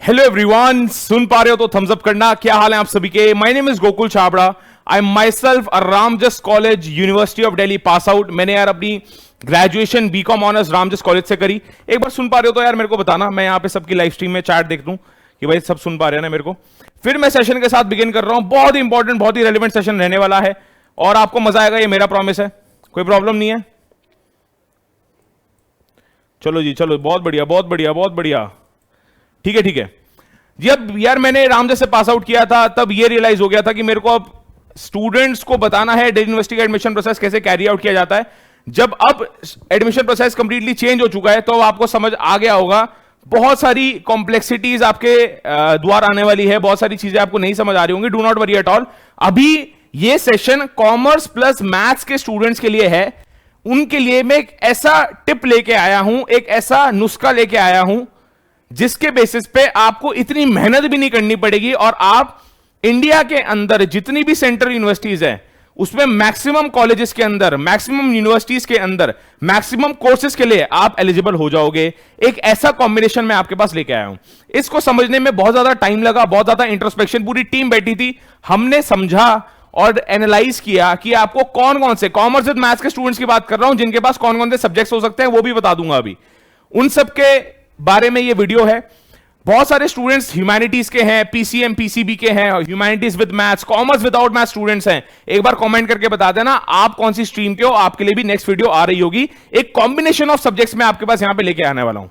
Hello everyone, सुन पा रहे हो तो थम्स अप करना। क्या हाल है आप सभी के? My name is Gokul Chhabra. I am myself a Ramjas college, university of Delhi pass out. मैंने यार अपनी graduation BCom honours Ramjas college से करी। एक बार सुन पा रहे हो तो यार मेरे को बताना, मैं यहाँ पे सबकी लाइव स्ट्रीम में चैट देख दूं कि भाई सब सुन पा रहे हैं ना मेरे को। फिर मैं सेशन के साथ बिगिन कर रहा हूं। बहुत ही इंपॉर्टेंट, बहुत ही रेलिवेंट सेशन रहने वाला है और आपको मजा आएगा, ये मेरा प्रॉमिस है। कोई प्रॉब्लम नहीं है? चलो जी, चलो, बहुत बढ़िया, बहुत बढ़िया, बहुत बढ़िया। ठीक है, ठीक है। जब यार मैंने रामजस से पास आउट किया था तब ये रियलाइज हो गया था कि मेरे को अब स्टूडेंट्स को बताना है दिल्ली यूनिवर्सिटी का एडमिशन प्रोसेस कैसे कैरी आउट किया जाता है। जब अब एडमिशन प्रोसेस कंप्लीटली चेंज हो चुका है तो आपको समझ आ गया होगा, बहुत सारी कॉम्प्लेक्सिटीज आपके द्वार आने वाली है, बहुत सारी चीजें आपको नहीं समझ आ रही होंगी। Do not worry at all. अभी ये सेशन कॉमर्स प्लस मैथ्स के स्टूडेंट्स के लिए है। उनके लिए मैं एक ऐसा टिप लेके आया हूं, एक ऐसा नुस्खा लेके आया हूं जिसके बेसिस पे आपको इतनी मेहनत भी नहीं करनी पड़ेगी और आप इंडिया के अंदर जितनी भी सेंट्रल यूनिवर्सिटीज हैं उसमें मैक्सिमम कॉलेजेस के अंदर, मैक्सिमम यूनिवर्सिटीज के अंदर, मैक्सिमम कोर्सेज के लिए आप एलिजिबल हो जाओगे। एक ऐसा कॉम्बिनेशन मैं आपके पास लेके आया हूं। इसको समझने में बहुत ज्यादा टाइम लगा, बहुत ज्यादा इंट्रोस्पेक्शन, पूरी टीम बैठी थी, हमने समझा और एनालाइज किया कि आपको कौन कौन से कॉमर्स विद मैथ्स के स्टूडेंट्स की बात कर रहा हूं, जिनके पास कौन कौन से सब्जेक्ट्स हो सकते हैं वो भी बता दूंगा। अभी उन सबके बारे में ये वीडियो है। बहुत सारे स्टूडेंट्स ह्यूमैनिटीज के हैं, पीसीएम पीसीबी के हैं, humanities with maths, commerce without maths students हैं। एक बार कमेंट करके बता देना आप कौन सी स्ट्रीम के हो, आपके लिए भी नेक्स्ट वीडियो आ रही होगी। एक कॉम्बिनेशन ऑफ सब्जेक्ट्स में आपके पास यहां पे लेके आने वाला हूं।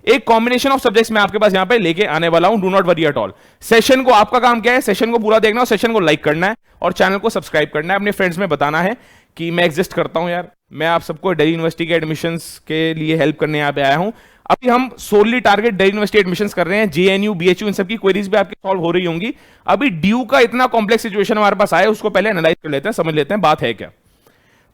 एक कॉम्बिनेशन ऑफ सब्जेक्ट्स में आपके पास यहां पे लेके आने वाला हूं। Do not worry at all. Session को, आपका काम क्या है? सेशन को पूरा देखना और सेशन को लाइक करना है और चैनल को सब्सक्राइब करना है। अपने फ्रेंड्स में बताना है कि मैं एग्जिस्ट करता हूं यार, मैं आप सबको दिल्ली यूनिवर्सिटी के एडमिशंस के लिए हेल्प करने यहां पे आया हूं। अभी हम सोनली टारगेट दिल्ली यूनिवर्सिटी एडमिशंस कर रहे हैं। जेएनयू, बीएचयू, इन सब की क्वेरीज भी आपकी सॉल्व हो रही होंगी। अभी ड्यू का इतना कॉम्प्लेक्स सिचुएशन हमारे पास आया, उसको पहले एनालाइज कर लेते हैं, समझ लेते हैं बात है क्या।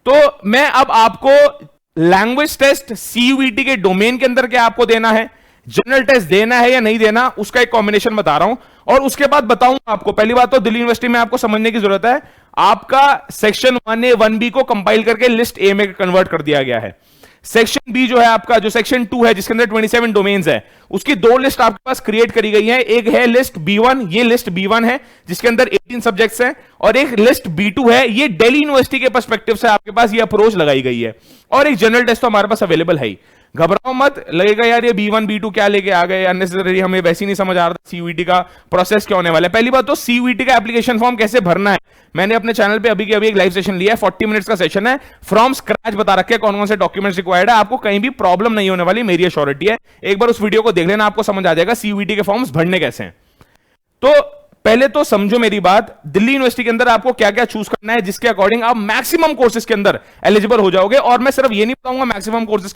तो मैं अब आपको लैंग्वेज टेस्ट सीयूईटी के डोमेन के अंदर क्या आपको देना है, जनरल टेस्ट देना है या नहीं देना, उसका एक कॉम्बिनेशन बता रहा हूं और उसके बाद बताऊंगा आपको। पहली बात तो दिल्ली यूनिवर्सिटी में आपको समझने की जरूरत है, आपका सेक्शन 1A 1B को कंपाइल करके लिस्ट ए में कन्वर्ट कर दिया गया है। सेक्शन बी जो है आपका, जो सेक्शन 2 है जिसके अंदर 27 डोमेन्स है, उसकी दो लिस्ट आपके पास क्रिएट करी गई है। एक है लिस्ट B1, ये लिस्ट B1 है जिसके अंदर 18 सब्जेक्ट्स हैं, और एक लिस्ट B2 है, ये दिल्ली यूनिवर्सिटी के पर्सपेक्टिव से आपके पास ये अप्रोच लगाई गई है। और एक जनरल टेस्ट तो हमारे पास अवेलेबल है ही। घबराओ मत, लगेगा यार ये B1 B2 क्या लेके आ गए, अननेसेसरी, हमें वैसे ही नहीं समझ आ रहा सीयूईटी का प्रोसेस क्या होने वाला है। पहली बात तो सीयूईटी का एप्लीकेशन फॉर्म कैसे भरना है, मैंने अपने चैनल पे अभी के अभी एक लाइव सेशन लिया है, 40 मिनट्स का सेशन है। फ्रॉम स्क्रैच बता रखे कौन कौन से डॉक्यूमेंट्स रिक्वायर्ड है, आपको कहीं भी प्रॉब्लम नहीं होने वाली, मेरी एश्योरिटी है। एक बार उस वीडियो को देख लेना, आपको समझ आ जाएगा सीयूईटी के फॉर्म्स भरने कैसे हैं। तो पहले तो समझो मेरी बात, दिल्ली यूनिवर्सिटी के अंदर आपको क्या क्या चूज करना है जिसके अकॉर्डिंग आप मैक्सिमम कोर्सेज के अंदर एलिजिबल हो जाओगे। और मैं सिर्फ ये नहीं बताऊंगा मैक्सिमम कोर्सेज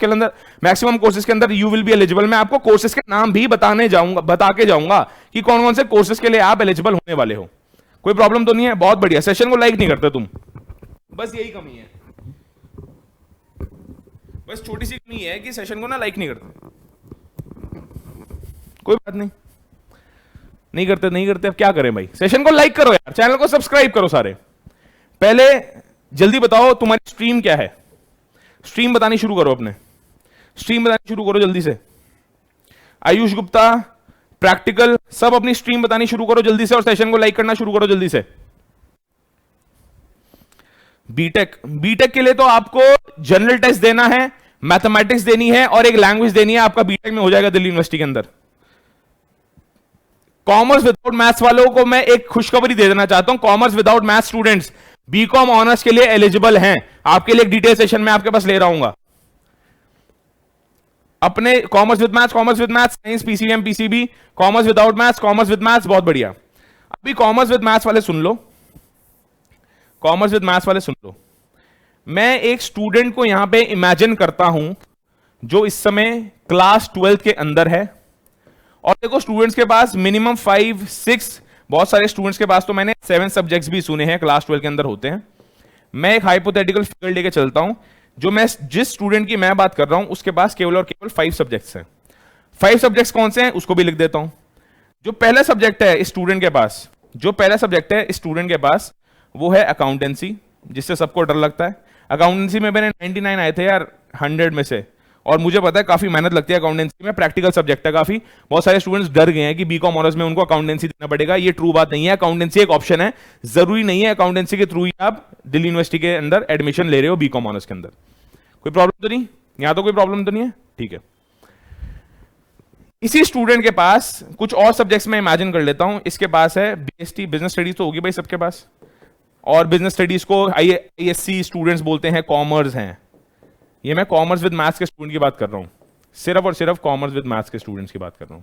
के अंदर यू विल बी एलिजिबल, मैं आपको कोर्सेज के नाम भी बता के जाऊंगा कि कौन कौन से कोर्सेज के लिए आप एलिजिबल होने वाले हो। कोई प्रॉब्लम तो नहीं है? बहुत बढ़िया। सेशन को लाइक नहीं करते तुम, बस यही कमी है, बस छोटी सी कमी है कि सेशन को ना लाइक नहीं करते। कोई बात नहीं, नहीं करते, अब क्या करें भाई। सेशन को लाइक करो यार, चैनल को सब्सक्राइब करो सारे। पहले जल्दी बताओ तुम्हारी स्ट्रीम क्या है, स्ट्रीम बतानी शुरू करो, अपने स्ट्रीम बतानी शुरू करो जल्दी से। आयुष गुप्ता, प्रैक्टिकल, सब अपनी स्ट्रीम बतानी शुरू करो जल्दी से और सेशन को लाइक करना शुरू करो जल्दी से। बीटेक के लिए तो आपको जनरल टेस्ट देना है, मैथमेटिक्स देनी है और एक लैंग्वेज देनी है, आपका बीटेक में हो जाएगा दिल्ली यूनिवर्सिटी के अंदर। कॉमर्स विदाउट मैथ्स वालों को मैं एक खुशखबरी दे देना चाहता हूं, commerce without maths students BCom honours के लिए एलिजिबल हैं। आपके लिए एक डिटेल सेशन में आपके पास ले रहा हूं अपने commerce with maths, science, PCM PCB, commerce without maths, commerce with maths, बहुत बढ़िया। अभी कॉमर्स विद मैथ्स वाले सुन लो, कॉमर्स विद मैथ्स वाले सुन लो। मैं एक स्टूडेंट को यहां पे इमेजिन करता हूं जो इस समय क्लास 12 के अंदर है, और देखो स्टूडेंट्स के पास मिनिमम 5 6, बहुत सारे स्टूडेंट्स के पास तो मैंने 7 सब्जेक्ट्स भी सुने हैं क्लास 12 के अंदर होते हैं। मैं एक हाइपोथेटिकल फिगर लेके चलता हूं, जो मैं जिस स्टूडेंट की मैं बात कर रहा हूं उसके पास केवल और केवल 5 सब्जेक्ट्स हैं। 5 सब्जेक्ट्स कौन से हैं उसको भी लिख देता हूं। जो पहला सब्जेक्ट है इस स्टूडेंट के पास, वो है अकाउंटेंसी, जिससे सबको डर लगता है। अकाउंटेंसी में मैंने 99 आए थे यार 100 में से, और मुझे पता है काफी मेहनत लगती है अकाउंटेंसी में, प्रैक्टिकल सब्जेक्ट है काफी। बहुत सारे स्टूडेंट्स डर गए हैं कि बीकॉम ऑनर्स में उनको अकाउंटेंसी देना पड़ेगा। ये ट्रू बात नहीं है, अकाउंटेंसी एक ऑप्शन है, जरूरी नहीं है अकाउंटेंसी के थ्रू ही आप दिल्ली यूनिवर्सिटी के अंदर एडमिशन ले रहे हो बीकॉम ऑनर्स के अंदर। कोई प्रॉब्लम तो नहीं, यहां तो कोई प्रॉब्लम तो नहीं है, ठीक है। इसी स्टूडेंट के पास कुछ और सब्जेक्ट्स में इमेजिन कर लेता हूं, इसके पास है बीएसटी, बिजनेस स्टडीज तो होगी भाई सबके पास, और बिजनेस स्टडीज को आईएससी स्टूडेंट्स बोलते हैं, कॉमर्स हैं। ये मैं कॉमर्स विद मैथ्स के स्टूडेंट की बात कर रहा हूं, सिर्फ और सिर्फ कॉमर्स विद मैथ्स के स्टूडेंट्स की बात कर रहा हूं,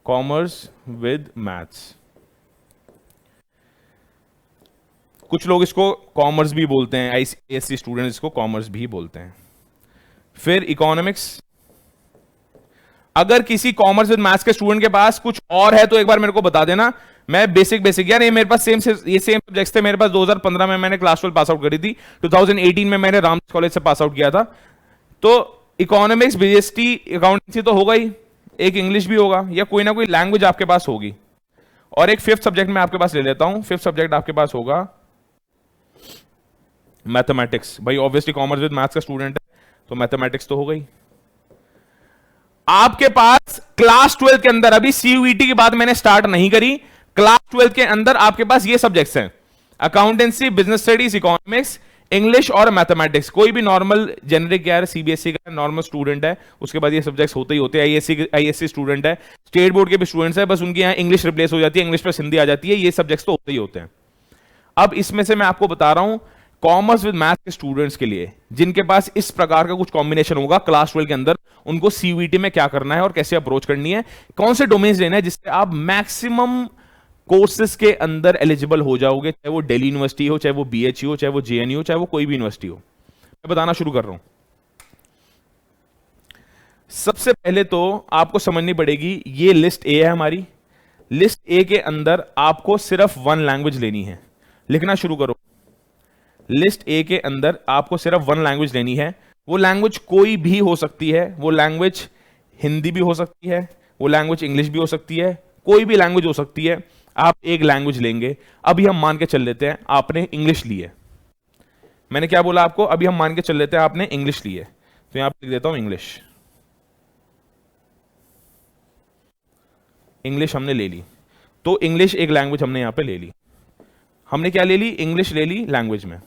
कॉमर्स विद मैथ्स। कुछ लोग इसको कॉमर्स भी बोलते हैं, आईएससी स्टूडेंट्स इसको कॉमर्स भी बोलते हैं। फिर इकोनॉमिक्स। अगर किसी कॉमर्स विद मैथ्स के स्टूडेंट के पास कुछ और है तो एक बार मेरे को बता देना, मैं बेसिक यार ये मेरे पास सेम सब्जेक्ट्स थे मेरे पास। 2015 में मैंने क्लास 12 पास आउट करी थी, 2018 में मैंने राम कॉलेज से पास आउट किया था। तो इकोनॉमिक्स, बीएसटी, अकाउंटेंसी तो होगा ही, एक इंग्लिश भी होगा या कोई ना कोई लैंग्वेज आपके पास होगी, और एक फिफ्थ सब्जेक्ट मैं आपके पास ले लेता हूं। फिफ्थ सब्जेक्ट आपके पास होगा मैथमेटिक्स। भाई ऑब्वियसली कॉमर्स विद मैथ्स का स्टूडेंट है तो मैथमेटिक्स तो हो गई। आपके पास क्लास 12 के अंदर, अभी सीयूईटी की बात मैंने स्टार्ट नहीं करी, क्लास 12 के अंदर आपके पास ये सब्जेक्ट्स हैं, accountancy, business studies, economics, English और मैथमेटिक्स। कोई भी नॉर्मल जेनरिक यार सीबीएसई का नॉर्मल स्टूडेंट है उसके बाद ये सब्जेक्ट्स होते ही होते हैं। आईएससी स्टूडेंट है, स्टेट बोर्ड के भी स्टूडेंट्स है, बस उनकी यहां इंग्लिश रिप्लेस हो जाती है, इंग्लिश पर हिंदी आ जाती है, ये सब्जेक्ट्स तो होते ही होते हैं। अब इसमें से मैं आपको बता रहा हूं कॉमर्स विद मैथ के स्टूडेंट्स के लिए जिनके पास इस प्रकार का कुछ कॉम्बिनेशन होगा क्लास 12 के अंदर, उनको सीयूईटी में क्या करना है और कैसे अप्रोच करनी है, कौन से डोमेन्स लेना है जिससे आप मैक्सिमम कोर्सेज के अंदर एलिजिबल हो जाओगे, चाहे वो दिल्ली यूनिवर्सिटी हो, चाहे वो बीएचयू हो, चाहे वो जेएनयू हो, चाहे वो कोई भी यूनिवर्सिटी हो। मैं बताना शुरू कर रहा हूं। सबसे पहले तो आपको समझनी पड़ेगी, ये लिस्ट ए है हमारी, लिस्ट ए के अंदर आपको सिर्फ वन लैंग्वेज लेनी है। लिखना शुरू करो। लिस्ट ए के अंदर आपको सिर्फ वन लैंग्वेज लेनी है। वो लैंग्वेज कोई भी हो सकती है, वो लैंग्वेज हिंदी भी हो सकती है, वो लैंग्वेज इंग्लिश भी हो सकती है, कोई भी लैंग्वेज हो सकती है। आप एक लैंग्वेज लेंगे। अभी हम मान के चल लेते हैं आपने इंग्लिश ली है। मैंने क्या बोला आपको? अभी हम मान के चल लेते हैं आपने इंग्लिश ली है, तो यहां पर लिख देता हूं इंग्लिश। इंग्लिश हमने ले ली, तो इंग्लिश एक लैंग्वेज हमने यहां पे ले ली। हमने क्या ले ली? इंग्लिश ले ली लैंग्वेज में।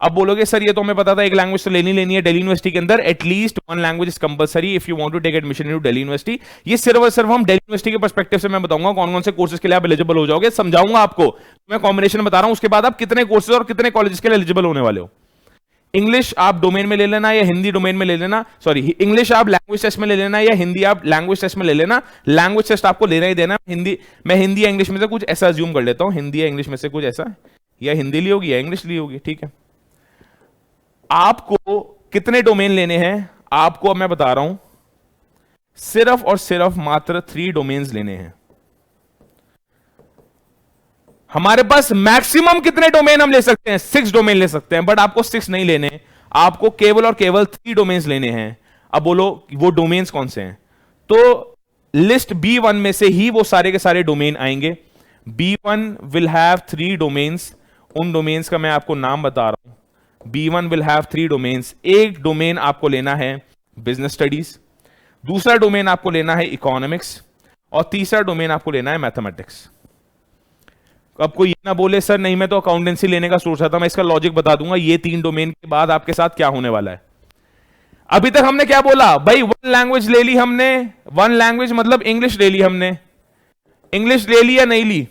अब बोलोगे सर ये तो हमें पता था एक लैंग्वेज तो लेनी है दिल्ली यूनिवर्सिटी के अंदर, at least one language is compulsory if you want to take admission into Delhi university. ये सिर्फ और सिर्फ हम दिल्ली यूनिवर्सिटी के पर्सपेक्टिव से मैं बताऊंगा कौन कौन से कोर्सेज के लिए आप एलिजिबल हो जाओगे, समझाऊंगा आपको। मैं कॉम्बिनेशन बता रहा हूं, उसके बाद आप कितने कोर्सेज और कितने कॉलेजेस के लिए एलिजिबल होने वाले हो। इंग्लिश आप डोमेन में ले लेना या हिंदी डोमेन में ले लेना, सॉरी इंग्लिश आप लैंग्वेज टेस्ट में ले लेना या हिंदी आप लैंग्वेज टेस्ट में ले लेना। लैंग्वेज टेस्ट आपको लेना ही देना। मैं हिंदी या इंग्लिश में से कुछ ऐसा अज्यूम कर लेता हूं, हिंदी या इंग्लिश में से कुछ ऐसा, या हिंदी ली होगी या इंग्लिश ली होगी, ठीक है। आपको कितने डोमेन लेने हैं आपको अब मैं बता रहा हूं, सिर्फ और सिर्फ मात्र 3 डोमेन्स लेने हैं। हमारे पास मैक्सिमम कितने डोमेन हम ले सकते हैं? 6 डोमेन ले सकते हैं, बट आपको 6 नहीं लेने, आपको केवल और केवल 3 डोमेन्स लेने हैं। अब बोलो वो डोमेन्स कौन से हैं? तो लिस्ट B1 में से ही वो सारे के सारे डोमेन आएंगे। B1 will have 3 domains. उन डोमेन्स का मैं आपको नाम बता रहा हूं। B1 will have 3 domains. एक डोमेन आपको लेना है बिजनेस स्टडीज, दूसरा डोमेन आपको लेना है इकोनॉमिक्स, और तीसरा डोमेन आपको लेना है मैथमेटिक्स। अब कोई ये ना बोले सर नहीं मैं तो अकाउंटेंसी लेने का सोच रहा था, मैं इसका लॉजिक बता दूंगा। ये 3 डोमेन के बाद आपके साथ क्या होने वाला है। अभी तक हमने क्या बोला भाई? वन लैंग्वेज ले ली हमने। वन लैंग्वेज मतलब इंग्लिश ले ली हमने। इंग्लिश ले ली या नहीं ली?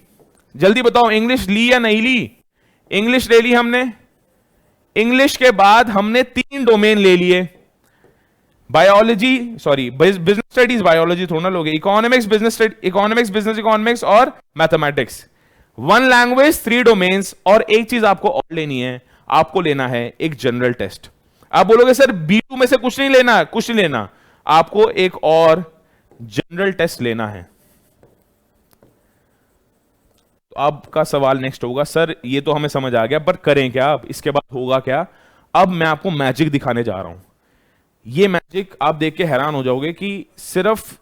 जल्दी बताओ, इंग्लिश ली या नहीं ली? इंग्लिश ले ली हमने। इंग्लिश के बाद हमने 3 डोमेन ले लिए, biology, sorry business studies, biology थोड़ा ना लोगे, इकोनॉमिक्स, बिजनेस इकोनॉमिक्स और मैथमेटिक्स। वन लैंग्वेज, 3 डोमेन्स, और एक चीज आपको और लेनी है, आपको लेना है एक जनरल टेस्ट। आप बोलोगे सर B2 में से कुछ नहीं लेना, कुछ नहीं लेना, आपको एक और जनरल टेस्ट लेना है। तो आपका सवाल नेक्स्ट होगा सर ये तो हमें समझ आ गया, पर करें क्या अब? इसके बाद होगा क्या? अब मैं आपको मैजिक दिखाने जा रहा हूं। ये मैजिक आप देख के हैरान हो जाओगे कि सिर्फ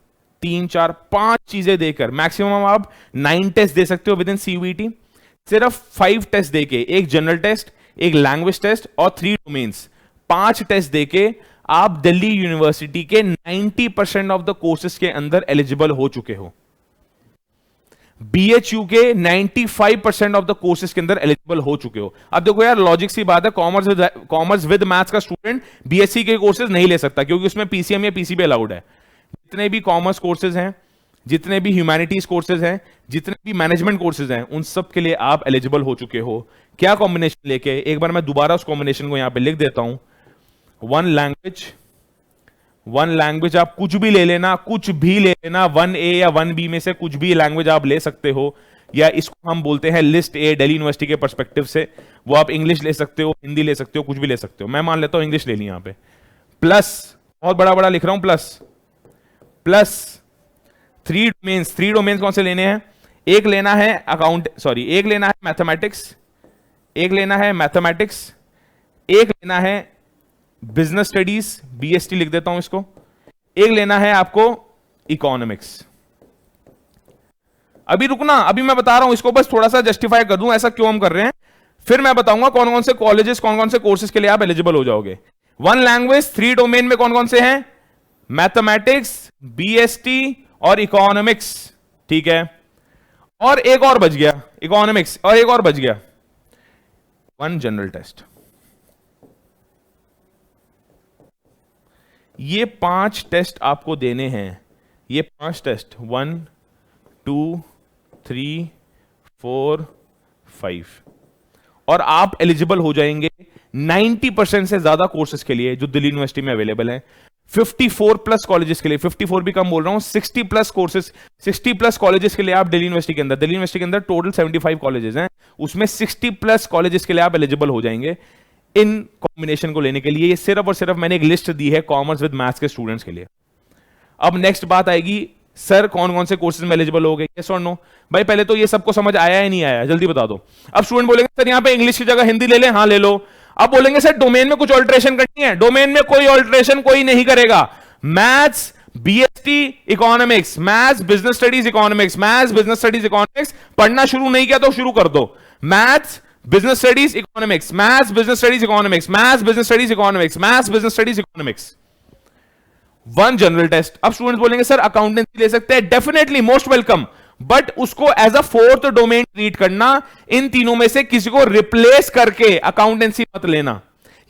3, 4, 5 चीजें देकर मैक्सिमम आप 9 टेस्ट दे सकते हो विद इन सीयूईटी। सिर्फ 5 टेस्ट देके, एक जनरल टेस्ट, एक लैंग्वेज टेस्ट और 3 डोमेन्स, 5 टेस्ट देके आप दिल्ली यूनिवर्सिटी के 90% ऑफ द कोर्सेज के अंदर एलिजिबल हो चुके हो। बीएचयू के 95% ऑफ द कोर्सेज के अंदर एलिजिबल हो चुके हो। अब देखो यार, लॉजिक सी बात है, कॉमर्स विद मैथ्स का स्टूडेंट बीएससी के कोर्सेज नहीं ले सकता, क्योंकि उसमें पीसीएम या पीसीबी अलाउड है। जितने भी कॉमर्स कोर्सेज हैं, जितने भी ह्यूमैनिटीज कोर्सेज हैं, जितने भी मैनेजमेंट कोर्सेज हैं, उन सब के लिए आप एलिजिबल हो चुके हो। क्या कॉम्बिनेशन लेके, एक बार मैं दोबारा उस कॉम्बिनेशन को यहां पे लिख देता हूं। वन लैंग्वेज आप कुछ भी ले लेना, कुछ भी ले लेना, 1A या 1B में से कुछ भी लैंग्वेज आप ले सकते हो, या इसको हम बोलते हैं लिस्ट ए दिल्ली यूनिवर्सिटी के पर्सपेक्टिव से। वो आप इंग्लिश ले सकते हो, हिंदी ले सकते हो, कुछ भी ले सकते हो। मैं मान लेता हूं इंग्लिश ले ली यहां पे। प्लस, बहुत बड़ा बड़ा लिख रहा हूं, प्लस 3 डोमेन्स कौन से लेने हैं? एक लेना है एक लेना है मैथमेटिक्स, एक लेना है बिजनेस स्टडीज, बीएसटी लिख देता हूं इसको, एक लेना है आपको इकोनॉमिक्स। अभी रुकना, अभी मैं बता रहा हूं, इसको बस थोड़ा सा जस्टिफाई कर दूं ऐसा क्यों हम कर रहे हैं, फिर मैं बताऊंगा कौन कौन से कॉलेजेस, कौन कौन से कोर्सेज के लिए आप एलिजिबल हो जाओगे। 1 लैंग्वेज, 3 डोमेन में कौन कौन से हैं? मैथमेटिक्स, बीएसटी और इकोनॉमिक्स, ठीक है। और एक और बच गया, इकोनॉमिक्स, और एक और बच गया, 1 जनरल टेस्ट। ये 5 टेस्ट आपको देने हैं, ये 5 टेस्ट, 1 2 3 4 5, और आप एलिजिबल हो जाएंगे 90% से ज्यादा कोर्सेज के लिए जो दिल्ली यूनिवर्सिटी में अवेलेबल है। 54 प्लस कॉलेजेस के लिए, 54 भी कम बोल रहा हूं, 60 प्लस कोर्सेज, 60 प्लस कॉलेजेस के लिए आप दिल्ली यूनिवर्सिटी के अंदर टोटल 75 कॉलेजेस हैं, उसमें 60 प्लस कॉलेजेस के लिए आप एलिजिबल हो जाएंगे इन कॉम्बिनेशन को लेने के लिए। ये सिर्फ और सिर्फ मैंने एक लिस्ट दी है कॉमर्स विद मैथ्स के स्टूडेंट्स के लिए। अब नेक्स्ट बात आएगी, सर कौन कौन से कोर्सेज में एलिजिबल हो गए, यस और नो? भाई पहले तो ये सबको समझ आया है नहीं आया, जल्दी बता दो। अब स्टूडेंट बोलेंगे सर यहां पे इंग्लिश की जगह हिंदी ले लें, हाँ ले लो। अब बोलेंगे सर डोमेन में कुछ ऑल्टरेशन करनी है, डोमेन में कोई ऑल्टरेशन कोई नहीं करेगा। Maths BST economics, maths business studies economics, maths business studies economics पढ़ना शुरू नहीं किया तो शुरू कर दो। Maths business studies economics, maths business studies economics, maths business studies economics, maths business studies economics. 1 general test. अब स्टूडेंट्स बोलेंगे सर अकाउंटेंसी ले सकते हैं, डेफिनेटली मोस्ट वेलकम, बट उसको as a 4th domain treat करना। इन तीनों में से किसी को रिप्लेस करके अकाउंटेंसी मत लेना,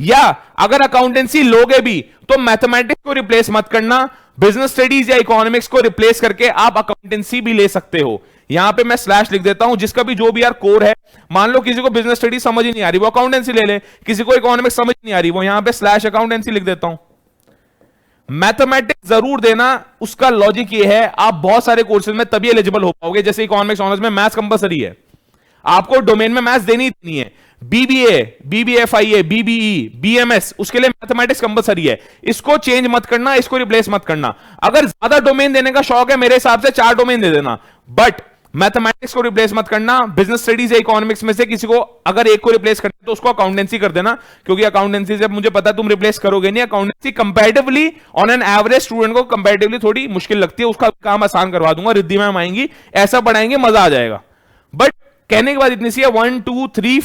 या अगर अकाउंटेंसी लोगे भी तो मैथमेटिक्स को रिप्लेस मत करना, बिजनेस स्टडीज या इकोनॉमिक्स को रिप्लेस करके आप अकाउंटेंसी भी ले सकते हो। यहां पे मैं स्लैश लिख देता हूं, जिसका भी जो भी यार कोर है, मान लो किसी को बिजनेस स्टडीज समझ ही नहीं आ रही वो अकाउंटेंसी ले ले, किसी को इकोनॉमिक्स समझ नहीं आ रही वो यहां पे स्लैश अकाउंटेंसी लिख देता हूं। मैथमेटिक्स जरूर देना, उसका लॉजिक ये है आप बहुत सारे कोर्सेज में तभी एलिजिबल हो पाओगे, जैसे इकोनॉमिक्स ऑनर्स में मैथ्स कंपलसरी है, आपको डोमेन में मैथ्स देनी ही है। बीबीए, बीबीएफआईए, बीबीई, बीएमएस, उसके लिए मैथमेटिक्स कंपलसरी है, इसको चेंज मत करना, इसको रिप्लेस मत करना। अगर ज्यादा डोमेन देने का शौक है मेरे हिसाब से 4 डोमेन दे देना, बट मैथमेटिक्स को रिप्लेस मत करना। बिजनेस स्टडीज या इकोनॉमिक्स में से किसी को अगर एक को रिप्लेस करना तो उसको अकाउंटेंसी कर देना, क्योंकि अकाउंटेंसी से मुझे पता है तुम रिप्लेस करोगे नहीं। Accountancy comparatively on an average student को कंपैरेटिवली थोड़ी मुश्किल लगती है, उसका काम आसान करवा दूंगा, रिद्धि मैम आएंगी, ऐसा पढ़ाएंगे मजा आ जाएगा। बट कहने के बाद इतनी सी है, 1 2 3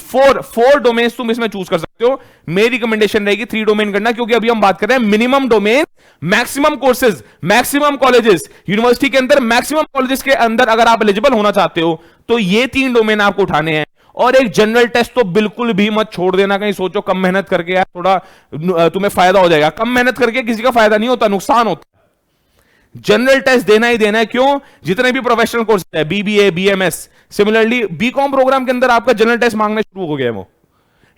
4 डोमेन तुम इसमें चूज कर सकते हो। मेरी रिकमेंडेशन रहेगी 3 डोमेन करना, क्योंकि अभी हम बात कर रहे हैं minimum domain, maximum courses, maximum colleges, university के अंदर मैक्सिमम कॉलेजेस के अंदर अगर आप एलिजिबल होना चाहते हो तो ये 3 डोमेन आपको उठाने हैं। और एक जनरल टेस्ट तो बिल्कुल भी मत छोड़ देना, कहीं सोचो कम मेहनत करके यार थोड़ा तुम्हें फायदा हो जाएगा, कम मेहनत करके किसी का फायदा नहीं होता, नुकसान होता। जनरल टेस्ट देना ही देना है, क्यों? जितने भी प्रोफेशनल कोर्स है, BBA, BMS, similarly BCom programme के अंदर आपका जनरल टेस्ट मांगना शुरू हो गया। वो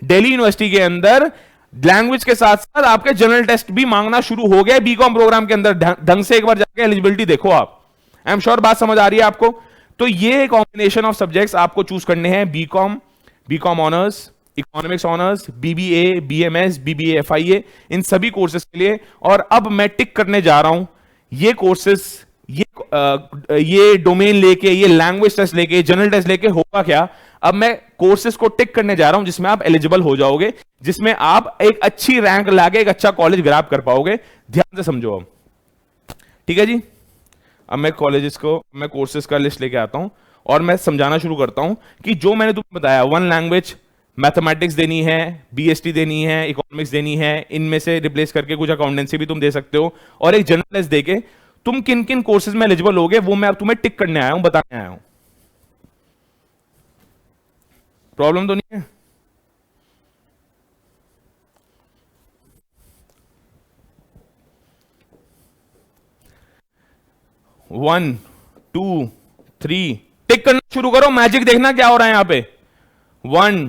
दिल्ली यूनिवर्सिटी के अंदर लैंग्वेज के साथ साथ आपके जनरल टेस्ट भी मांगना शुरू हो गया बीकॉम प्रोग्राम के अंदर। ढंग से एक बार जाके एलिजिबिलिटी देखो आप, आई एम श्योर बात समझ आ रही है आपको। तो ये कॉम्बिनेशन ऑफ सब्जेक्ट्स आपको चूज करने हैं, BCom honours, economics honours, BBA, BMS, BBA, FIA, इन सभी कोर्सेज के लिए। और अब मैं टिक करने जा रहा हूं ये कोर्सेज, ये डोमेन लेके, ये लैंग्वेज टेस्ट लेके, जनरल टेस्ट लेके होगा क्या। अब मैं कोर्सेज को टिक करने जा रहा हूं जिसमें आप एलिजिबल हो जाओगे, जिसमें आप एक अच्छी रैंक लाके एक अच्छा कॉलेज ग्रैब कर पाओगे। ध्यान से समझो अब, ठीक है जी। अब मैं कोर्सेज का लिस्ट लेके आता हूं और मैं समझाना शुरू करता हूं कि जो मैंने तुम्हें बताया, 1 लैंग्वेज, मैथमेटिक्स देनी है, बीएसटी देनी है, इकोनॉमिक्स देनी है, इनमें से रिप्लेस करके कुछ अकाउंटेंसी भी तुम दे सकते हो, और एक जनरल टेस्ट देके तुम किन किन कोर्सेज में एलिजिबल होगे वो मैं अब तुम्हें टिक करने आया हूं, बताने आया हूं। प्रॉब्लम तो नहीं है? वन, टू, थ्री, टिक करना शुरू करो, मैजिक देखना क्या हो रहा है यहां पे। 1,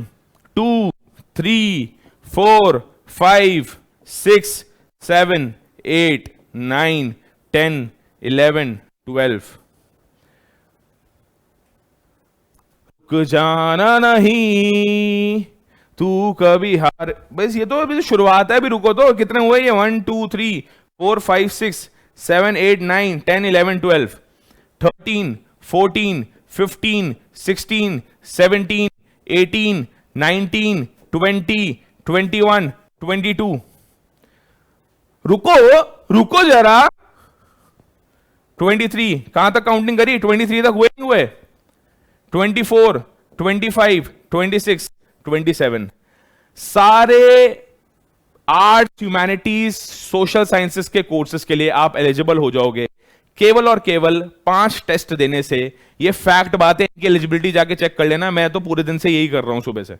2, 3, 4, 5, 6, 7, 8, 9, 10, 11, 12। रुक जाना नहीं तू कभी हार, बस ये तो अभी तो शुरुआत है, अभी रुको तो। कितने हुए ये? 1, 2, 3, 4, 5, 6, 7, 8, 9, 10, 11, 12, 13, 14, 15, 16, 17, 18, 19, 20, 21, 22। रुको रुको जरा। 23 कहां तक काउंटिंग करी? 23 तक हुए नहीं हुए? 24, 25, 26, 27। सारे आर्ट्स, ह्यूमैनिटीज, सोशल साइंसेस के कोर्सेज के लिए आप एलिजिबल हो जाओगे केवल और केवल 5 टेस्ट देने से। ये फैक्ट बात है, इनकी एलिजिबिलिटी जाके चेक कर लेना, मैं तो पूरे दिन से यही कर रहा हूं सुबह से।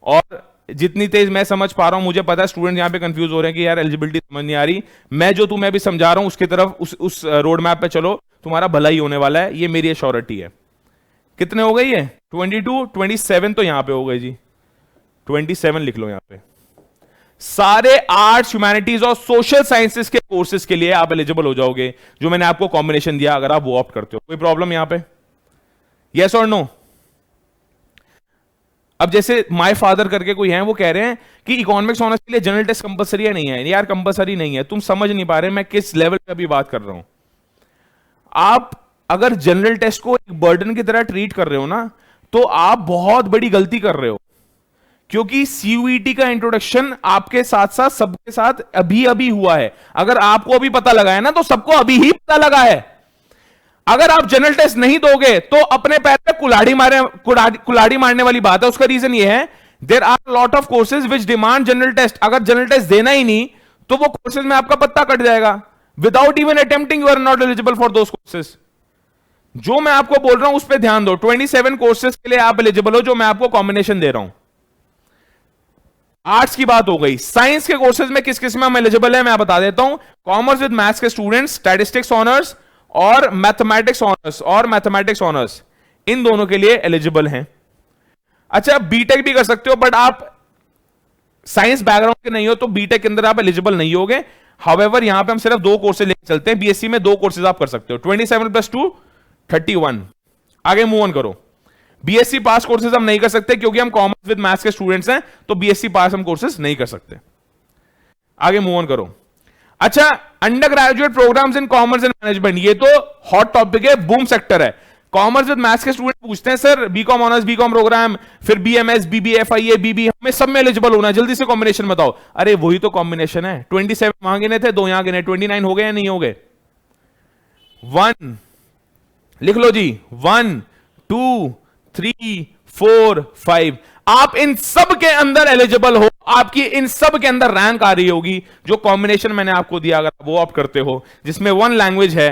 और जितनी तेज मैं समझ पा रहा हूं, मुझे पता है स्टूडेंट यहां पे कंफ्यूज हो रहे हैं कि यार एलिजिबिलिटी समझ नहीं आ रही। मैं जो तुम्हें अभी समझा रहा हूं उसकी तरफ, उस रोड मैप पे चलो, तुम्हारा भला ही होने वाला है, ये मेरी एश्योरिटी है। कितने हो गए ये? 22, 27 तो यहां पे हो गए जी, 27 लिख लो यहां पे। सारे आर्ट्स, ह्यूमैनिटीज और सोशल साइंसेस के कोर्सेज के लिए आप एलिजिबल हो जाओगे, जो मैंने आपको कॉम्बिनेशन दिया, अगर आप वो ऑप्ट करते हो। कोई प्रॉब्लम यहां पे? यस और नो? अब जैसे माय फादर करके कोई है, वो कह रहे हैं कि इकोनॉमिक्स ऑनर्स के लिए जनरल टेस्ट कंपलसरी है नहीं है? यार कंपलसरी नहीं है, तुम समझ नहीं पा रहे मैं किस लेवल पे अभी बात कर रहा हूं। आप अगर जनरल टेस्ट को एक बर्डन की तरह ट्रीट कर रहे हो ना, तो आप बहुत बड़ी गलती कर रहे हो, क्योंकि सीयूईटी का इंट्रोडक्शन आपके साथ साथ सबके साथ अभी अभी हुआ है। अगर आपको अभी पता लगा है ना, तो सबको अभी ही पता लगा है। अगर आप जनरल टेस्ट नहीं दोगे तो अपने पैर पे कुल्हाड़ी मारने वाली बात है। उसका रीजन ये है, there are lot of courses which demand general test. अगर जनरल टेस्ट देना ही नहीं तो वो कोर्सेज में आपका पत्ता कट जाएगा। Without even attempting you are not eligible for those courses. जो मैं आपको बोल रहा हूं उस पर ध्यान दो। 27 कोर्सेज के लिए आप एलिजिबल हो, जो मैं आपको कॉम्बिनेशन दे रहा हूं। आर्ट्स की बात हो गई। साइंस के कोर्सेज में किस किस में हम एलिजिबल है मैं बता देता हूं। कॉमर्स विद मैथ्स के स्टूडेंट्स, स्टैटिस्टिक्स ऑनर्स और मैथमेटिक्स ऑनर्स, इन दोनों के लिए एलिजिबल हैं। अच्छा, बीटेक भी कर सकते हो, बट आप साइंस बैकग्राउंड के नहीं हो तो बीटेक के अंदर आप एलिजिबल नहीं होगे। हाउएवर यहां पे हम सिर्फ 2 कोर्सेज लेकर चलते हैं। बीएससी में 2 कोर्सेज आप कर सकते हो, 27 + 2 31। आगे मूव ऑन करो। बीएससी पास कोर्सेज हम नहीं कर सकते क्योंकि हम कॉमर्स विद मैथ्स के स्टूडेंट्स हैं, तो बीएससी पास हम कोर्सेज नहीं कर सकते। आगे मूव ऑन करो। अच्छा, under graduate programmes in commerce and management, ये तो हॉट टॉपिक है, बूम सेक्टर है। कॉमर्स विद मैथ्स के स्टूडेंट पूछते हैं sir BCom honours, BCom programme, फिर बीएमएस, बीबीए, एफआईए, बीबी, हमें सब में एलिजिबल होना है, जल्दी से कॉम्बिनेशन बताओ। अरे वही तो कॉम्बिनेशन है। 27 वहां गिने थे, 2 यहां गिने, 29 हो गए या नहीं हो गए? 1 लिख लो जी, 1, 2, 3, 4, 5। आप इन सब के अंदर एलिजिबल हो, आपकी इन सब के अंदर रैंक आ रही होगी। जो कॉम्बिनेशन मैंने आपको दिया अगर वो ऑप्ट करते हो, जिसमें 1 लैंग्वेज है,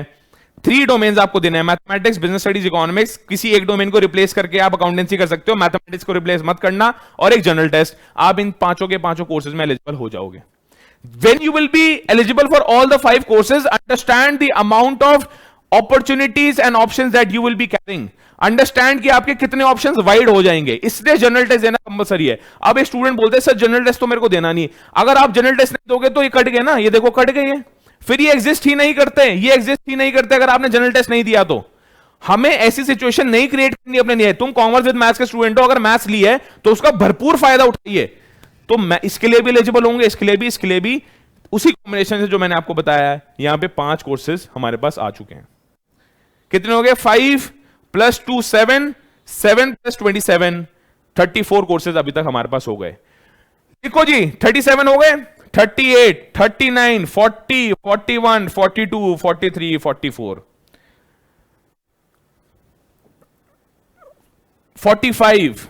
3 डोमेन्स आपको देने हैं, मैथमेटिक्स, बिजनेस स्टडीज, इकोनॉमिक्स। किसी एक डोमेन को रिप्लेस करके आप अकाउंटेंसी कर सकते हो, मैथमेटिक्स को रिप्लेस मत करना, और एक जनरल टेस्ट। आप इन पांचों के पांचों कोर्सेज में एलिजिबल हो जाओगे। When you will be eligible for all the 5 courses, understand the amount of opportunities and options that you will be carrying. Understand कि आपके कितने ऑप्शंस वाइड हो जाएंगे, इसलिए जनरल टेस्ट देना कंपलसरी है। अब एक स्टूडेंट बोलते हैं सर जनरल टेस्ट तो मेरे को देना नहीं। अगर आप जनरल टेस्ट नहीं दोगे तो ये कट गए ना, ये देखो कट गए, फिर ये एग्जिस्ट ही नहीं करते, ये एग्जिस्ट ही नहीं करते अगर आपने जनरल टेस्ट नहीं दिया तो। हमें ऐसी सिचुएशन नहीं क्रिएट करनी अपने लिए। तुम कॉमर्स विद मैथ्स के स्टूडेंट हो, अगर मैथ्स ली है तो उसका भरपूर फायदा उठाइए। तो मैं इसके लिए भी एलिजिबल होंगे, इसके लिए भी उसी कॉम्बिनेशन से जो मैंने आपको बताया है। यहां पे 5 कोर्सेज हमारे पास आ चुके हैं। कितने हो गए? 5 + 2 7, 7 + 27 34 कोर्सेज अभी तक हमारे पास हो गए। देखो जी, 37 हो गए, 38, 39, 40, 41, 42, 43, 44, 45,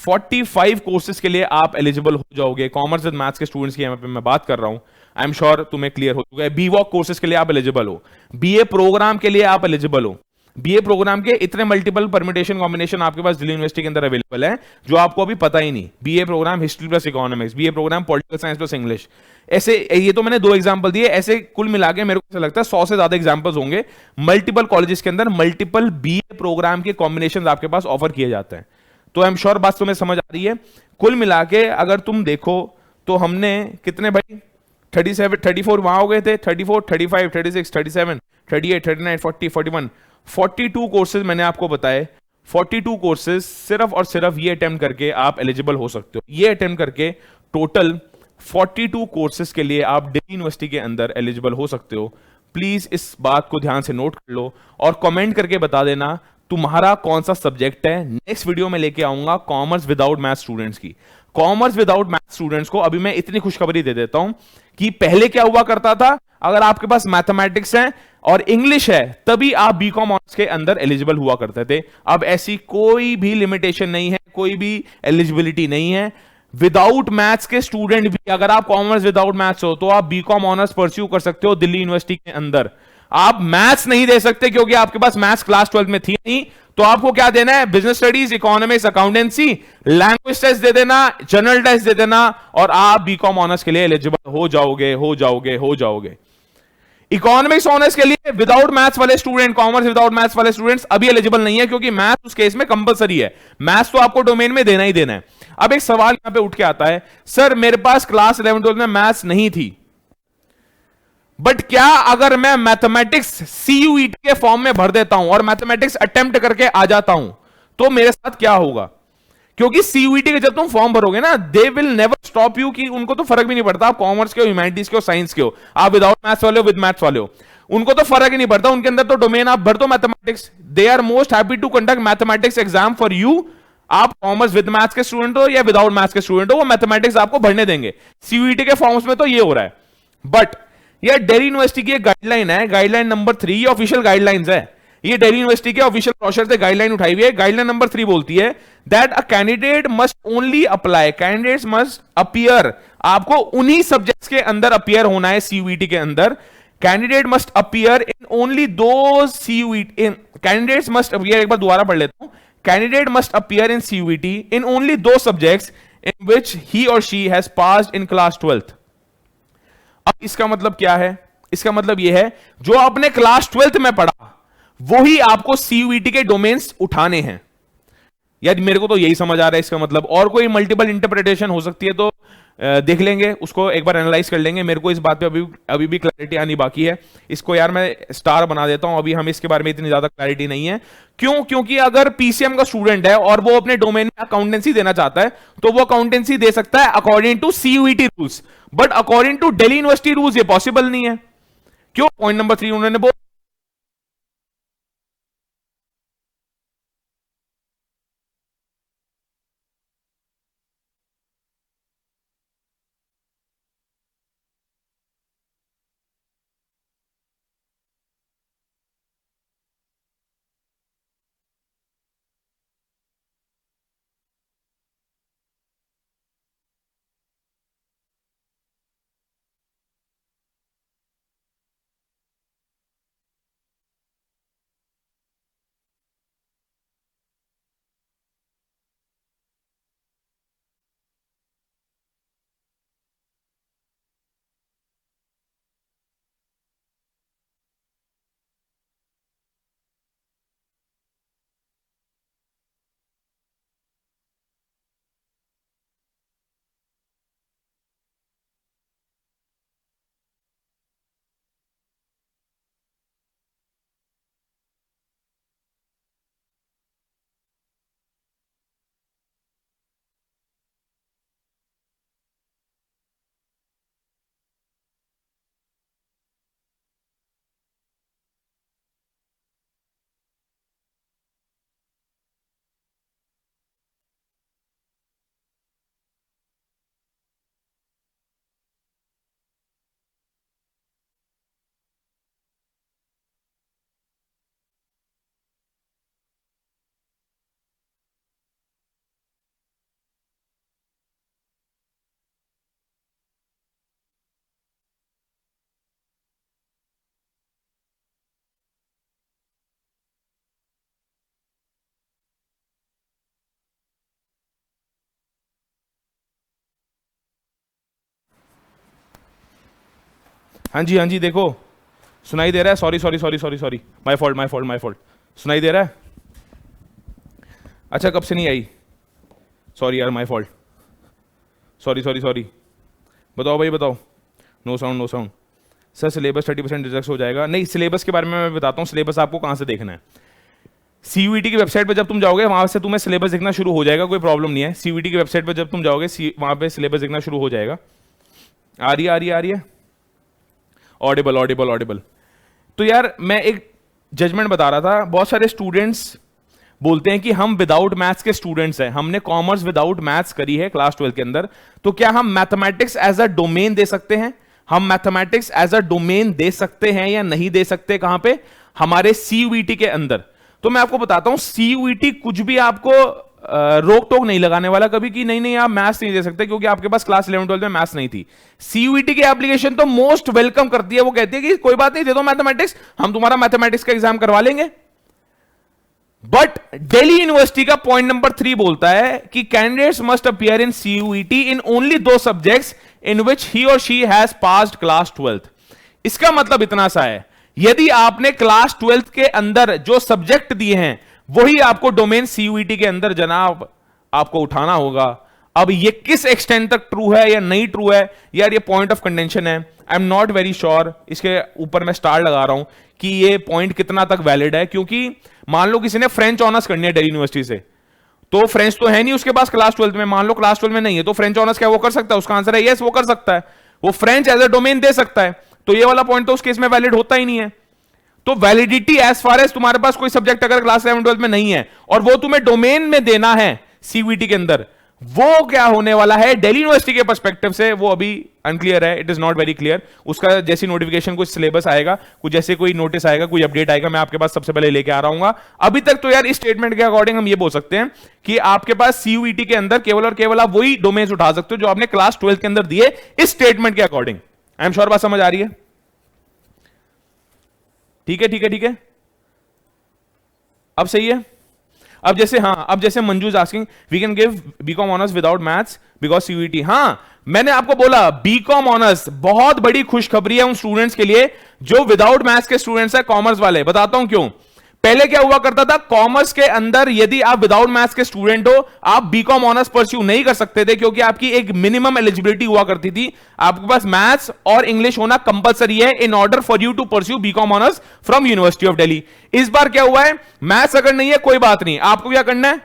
45 कोर्सेज के लिए आप एलिजिबल हो जाओगे। कॉमर्स विद मैथ्स के स्टूडेंट्स की यहाँ पे मैं बात कर रहा हूं। आई एम श्योर तुम्हें क्लियर हो चुका है। बीवॉक कोर्सेज के लिए आप एलिजिबल हो, बीए प्रोग्राम के लिए आप एलिजिबल हो। बीए प्रोग्राम के इतने मल्टीपल परम्यूटेशन कॉम्बिनेशन आपके पास दिल्ली यूनिवर्सिटी के अंदर अवेलेबल है जो आपको अभी पता ही नहीं। BA programme history plus economics, BA programme political science plus English, ऐसे ये तो मैंने 2 एग्जांपल दिए, ऐसे कुल मिला के मेरे को ऐसा लगता है 100 से ज्यादा एग्जांपल्स होंगे। मल्टीपल कॉलेजेस के अंदर मल्टीपल बीए प्रोग्राम के कॉम्बिनेशन आपके पास ऑफर किए जाते हैं। तो आई एम श्योर बात तुम्हें समझ आ रही है। कुल मिला के अगर तुम देखो तो हमने कितने भाई 37 34 वहां हो गए थे, 34 35 36 37 38 39 40 41 42 कोर्सेज मैंने आपको बताए। 42 कोर्सेज सिर्फ और सिर्फ ये अटेम्प्ट करके आप एलिजिबल हो सकते हो। ये अटेम्प्ट करके टोटल 42 कोर्सेज के लिए आप दिल्ली यूनिवर्सिटी के अंदर एलिजिबल हो सकते हो। प्लीज इस बात को ध्यान से नोट कर लो और कमेंट करके बता देना तुम्हारा कौन सा सब्जेक्ट है। नेक्स्ट वीडियो में लेके आऊंगा कॉमर्स विदाउट मैथ स्टूडेंट्स की। कॉमर्स विदाउट मैथ स्टूडेंट्स को अभी मैं इतनी खुशखबरी दे देता हूं कि पहले क्या हुआ करता था, अगर आपके पास मैथमेटिक्स है और इंग्लिश है तभी आप बीकॉम ऑनर्स के अंदर एलिजिबल हुआ करते थे। अब ऐसी कोई भी लिमिटेशन नहीं है, कोई भी एलिजिबिलिटी नहीं है। विदाउट मैथ्स के स्टूडेंट भी, अगर आप कॉमर्स विदाउट मैथ्स हो तो आप बीकॉम ऑनर्स परस्यू कर सकते हो दिल्ली यूनिवर्सिटी के अंदर। आप मैथ्स नहीं दे सकते क्योंकि आपके पास मैथ्स क्लास 12 में थी नहीं, तो आपको क्या देना है, business studies, economics, accountancy, language test दे देना, जनरल टेस्ट दे देना और आप बीकॉम ऑनर्स के लिए एलिजिबल हो जाओगे, हो जाओगे, हो जाओगे। इकोनॉमिक्स ऑनर्स के लिए विदाउट मैथ्स वाले स्टूडेंट, कॉमर्स विदाउट मैथ्स वाले स्टूडेंट्स अभी एलिजिबल नहीं है क्योंकि मैथ्स उस केस में कंपलसरी है। मैथ्स तो आपको डोमेन में देना ही देना है। अब एक सवाल यहां पे उठ के आता है, सर मेरे पास क्लास 11 12 में मैथ्स नहीं थी, बट क्या अगर मैं मैथमेटिक्स सीयूईटी के फॉर्म में भर देता हूं और मैथमेटिक्स अटेम्प्ट करके आ जाता हूं तो मेरे साथ क्या होगा? क्योंकि सीयूईटी के जब तुम फॉर्म भरोगे ना, they will never stop you, कि उनको तो फर्क भी नहीं पड़ता आप कॉमर्स के हो, ह्यूमैनिटीज के हो, साइंस के हो, आप विदाउट मैथ्स वाले हो, विद मैथ्स वाले हो, उनको तो फर्क ही नहीं पड़ता। उनके अंदर तो डोमेन आप भर दो mathematics, they are most happy to conduct mathematics exam for you. आप कॉमर्स विद मैथ्स के स्टूडेंट हो या विदाउट मैथ्स के स्टूडेंट हो, वो मैथमेटिक्स आपको भरने देंगे। सीयूईटी के फॉर्म्स में तो ये हो रहा है। बट ये दिल्ली यूनिवर्सिटी की एक गाइडलाइन है, गाइडलाइन नंबर 3, ये ऑफिशियल गाइडलाइंस है, ये दिल्ली यूनिवर्सिटी के ऑफिशियल ब्रोशर से गाइडलाइन उठाई हुई है। गाइडलाइन नंबर 3 बोलती है that a candidate must only apply, candidates must appear, आपको उन्हीं सब्जेक्ट्स के अंदर अपीयर होना है सीयूईटी के अंदर। Candidate must appear in only दो सीयूईटी, कैंडिडेट्स मस्ट अपीयर, एक बार दोबारा पढ़ लेता हूं, candidate must appear in CUET in only दो सब्जेक्ट्स इन विच ही और she has passed in class 12th। अब इसका मतलब क्या है? इसका मतलब यह है जो आपने क्लास 12th में पढ़ा वो ही आपको सीयूईटी के डोमेन्स उठाने हैं। यार मेरे को तो यही समझ आ रहा है इसका मतलब, और कोई मल्टीपल इंटरप्रिटेशन हो सकती है तो देख लेंगे, उसको एक बार एनालाइज कर लेंगे। मेरे को इस बात पे अभी भी क्लैरिटी आनी बाकी है। इसको यार मैं स्टार बना देता हूं, अभी हम इसके बारे में इतनी ज्यादा क्लैरिटी नहीं है। क्यों? क्योंकि अगर पीसीएम का स्टूडेंट है और वो अपने डोमेन में अकाउंटेंसी देना चाहता है तो वो अकाउंटेंसी दे सकता है according to CUET rules, but according to Delhi university rules ये पॉसिबल नहीं है। क्यों? पॉइंट नंबर 3 उन्होंने बोला हाँ जी देखो, सुनाई दे रहा है? Sorry sorry sorry sorry sorry, my fault my fault my fault. सुनाई दे रहा है? अच्छा, कब से नहीं आई? सॉरी यार, my fault, sorry sorry sorry. बताओ भाई बताओ। No sound no sound. Sir syllabus 30% reject हो जाएगा। नहीं, सिलेबस के बारे में मैं बताता हूँ। सिलेबस आपको कहाँ से देखना है? सीयूईटी की वेबसाइट पे जब तुम जाओगे वहां से तुम्हें सिलेबस दिखना शुरू हो जाएगा, कोई प्रॉब्लम नहीं है। सीयूईटी की वेबसाइट पे जब तुम जाओगे वहां पे सिलेबस दिखना शुरू हो जाएगा। आ रही है आ रही है आ रही है? Audible Audible Audible. तो यार मैं एक जजमेंट बता रहा था, बहुत सारे स्टूडेंट्स बोलते हैं कि हम विदाउट मैथ्स के स्टूडेंट्स हैं, हमने कॉमर्स विदाउट मैथ्स करी है क्लास 12 के अंदर, तो क्या हम मैथमेटिक्स एज अ डोमेन दे सकते हैं? हम मैथमेटिक्स एज अ डोमेन दे सकते हैं या नहीं दे सकते? कहां पे? हमारे सीयूईटी के अंदर। तो मैं आपको बताता हूं, सीयूईटी कुछ भी आपको रोक टोक नहीं लगाने वाला कभी कि नहीं नहीं आप मैथ्स नहीं दे सकते क्योंकि आपके पास क्लास 11 12 में मैथ्स नहीं थी। सीयूईटी की एप्लीकेशन तो मोस्ट वेलकम करती है, वो कहती है कि कोई बात नहीं, दे दो मैथमेटिक्स, हम तुम्हारा मैथमेटिक्स का एग्जाम करवा लेंगे। बट दिल्ली यूनिवर्सिटी का पॉइंट नंबर 3 बोलता है कि candidates must appear in CUET in only दो सब्जेक्ट्स इन विच ही और she has passed class 12th। इसका मतलब इतना सा है, यदि आपने क्लास 12th के अंदर जो सब्जेक्ट दिए हैं वही आपको डोमेन सीयूईटी के अंदर जनाब आपको उठाना होगा। अब ये किस एक्सटेंट तक ट्रू है या नहीं ट्रू है यार, ये पॉइंट ऑफ कंटेंशन है। I am not very sure, इसके ऊपर मैं स्टार लगा रहा हूं कि ये पॉइंट कितना तक वैलिड है। क्योंकि मान लो किसी ने फ्रेंच ऑनर्स करनी है दिल्ली यूनिवर्सिटी से, तो फ्रेंच तो है नहीं उसके पास क्लास 12 में, मान लो क्लास 12 में नहीं है, तो फ्रेंच ऑनर्स क्या वो कर सकता है? उसका आंसर है यस, वो कर सकता है, वो फ्रेंच एज अ डोमेन दे सकता है। तो ये वाला पॉइंट तो उस केस में वैलिड होता ही नहीं है। तो वैलिडिटी एज फार एज तुम्हारे पास कोई सब्जेक्ट अगर क्लास 11 12 में नहीं है और वो तुम्हें डोमेन में देना है सीयूईटी के अंदर, वो क्या होने वाला है दिल्ली यूनिवर्सिटी के पर्सपेक्टिव से वो अभी अनक्लियर है। It is not very clear. उसका जैसी नोटिफिकेशन, कुछ सिलेबस आएगा, कुछ जैसे कोई नोटिस आएगा, कोई अपडेट आएगा, मैं आपके पास सबसे पहले लेके आ रहा हूं। अभी तक तो यार इस स्टेटमेंट के अकॉर्डिंग हम ये बोल सकते हैं कि आपके पास सीयूईटी के अंदर केवल और केवल आप वही डोमेन्स उठा सकते हो जो आपने क्लास 12 के अंदर दिए, इस स्टेटमेंट के अकॉर्डिंग। आई एम श्योर बात समझ आ रही है? ठीक है ठीक है ठीक है, अब सही है। अब जैसे अब जैसे Manju is asking we can give BCom honours without maths because CUET. मैंने आपको बोला बीकॉम ऑनर्स बहुत बड़ी खुशखबरी है उन स्टूडेंट्स के लिए जो विदाउट मैथ्स के स्टूडेंट्स है, कॉमर्स वाले। बताता हूं क्यों। पहले क्या हुआ करता था, कॉमर्स के अंदर यदि आप विदाउट मैथ्स के स्टूडेंट हो आप बीकॉम ऑनर्स परस्यू नहीं कर सकते थे क्योंकि आपकी एक मिनिमम एलिजिबिलिटी हुआ करती थी, आपके पास मैथ्स और इंग्लिश होना कंपलसरी है in order for you to pursue BCom honours from university of Delhi. इस बार क्या हुआ है, मैथ्स अगर नहीं है कोई बात नहीं, आपको क्या करना है,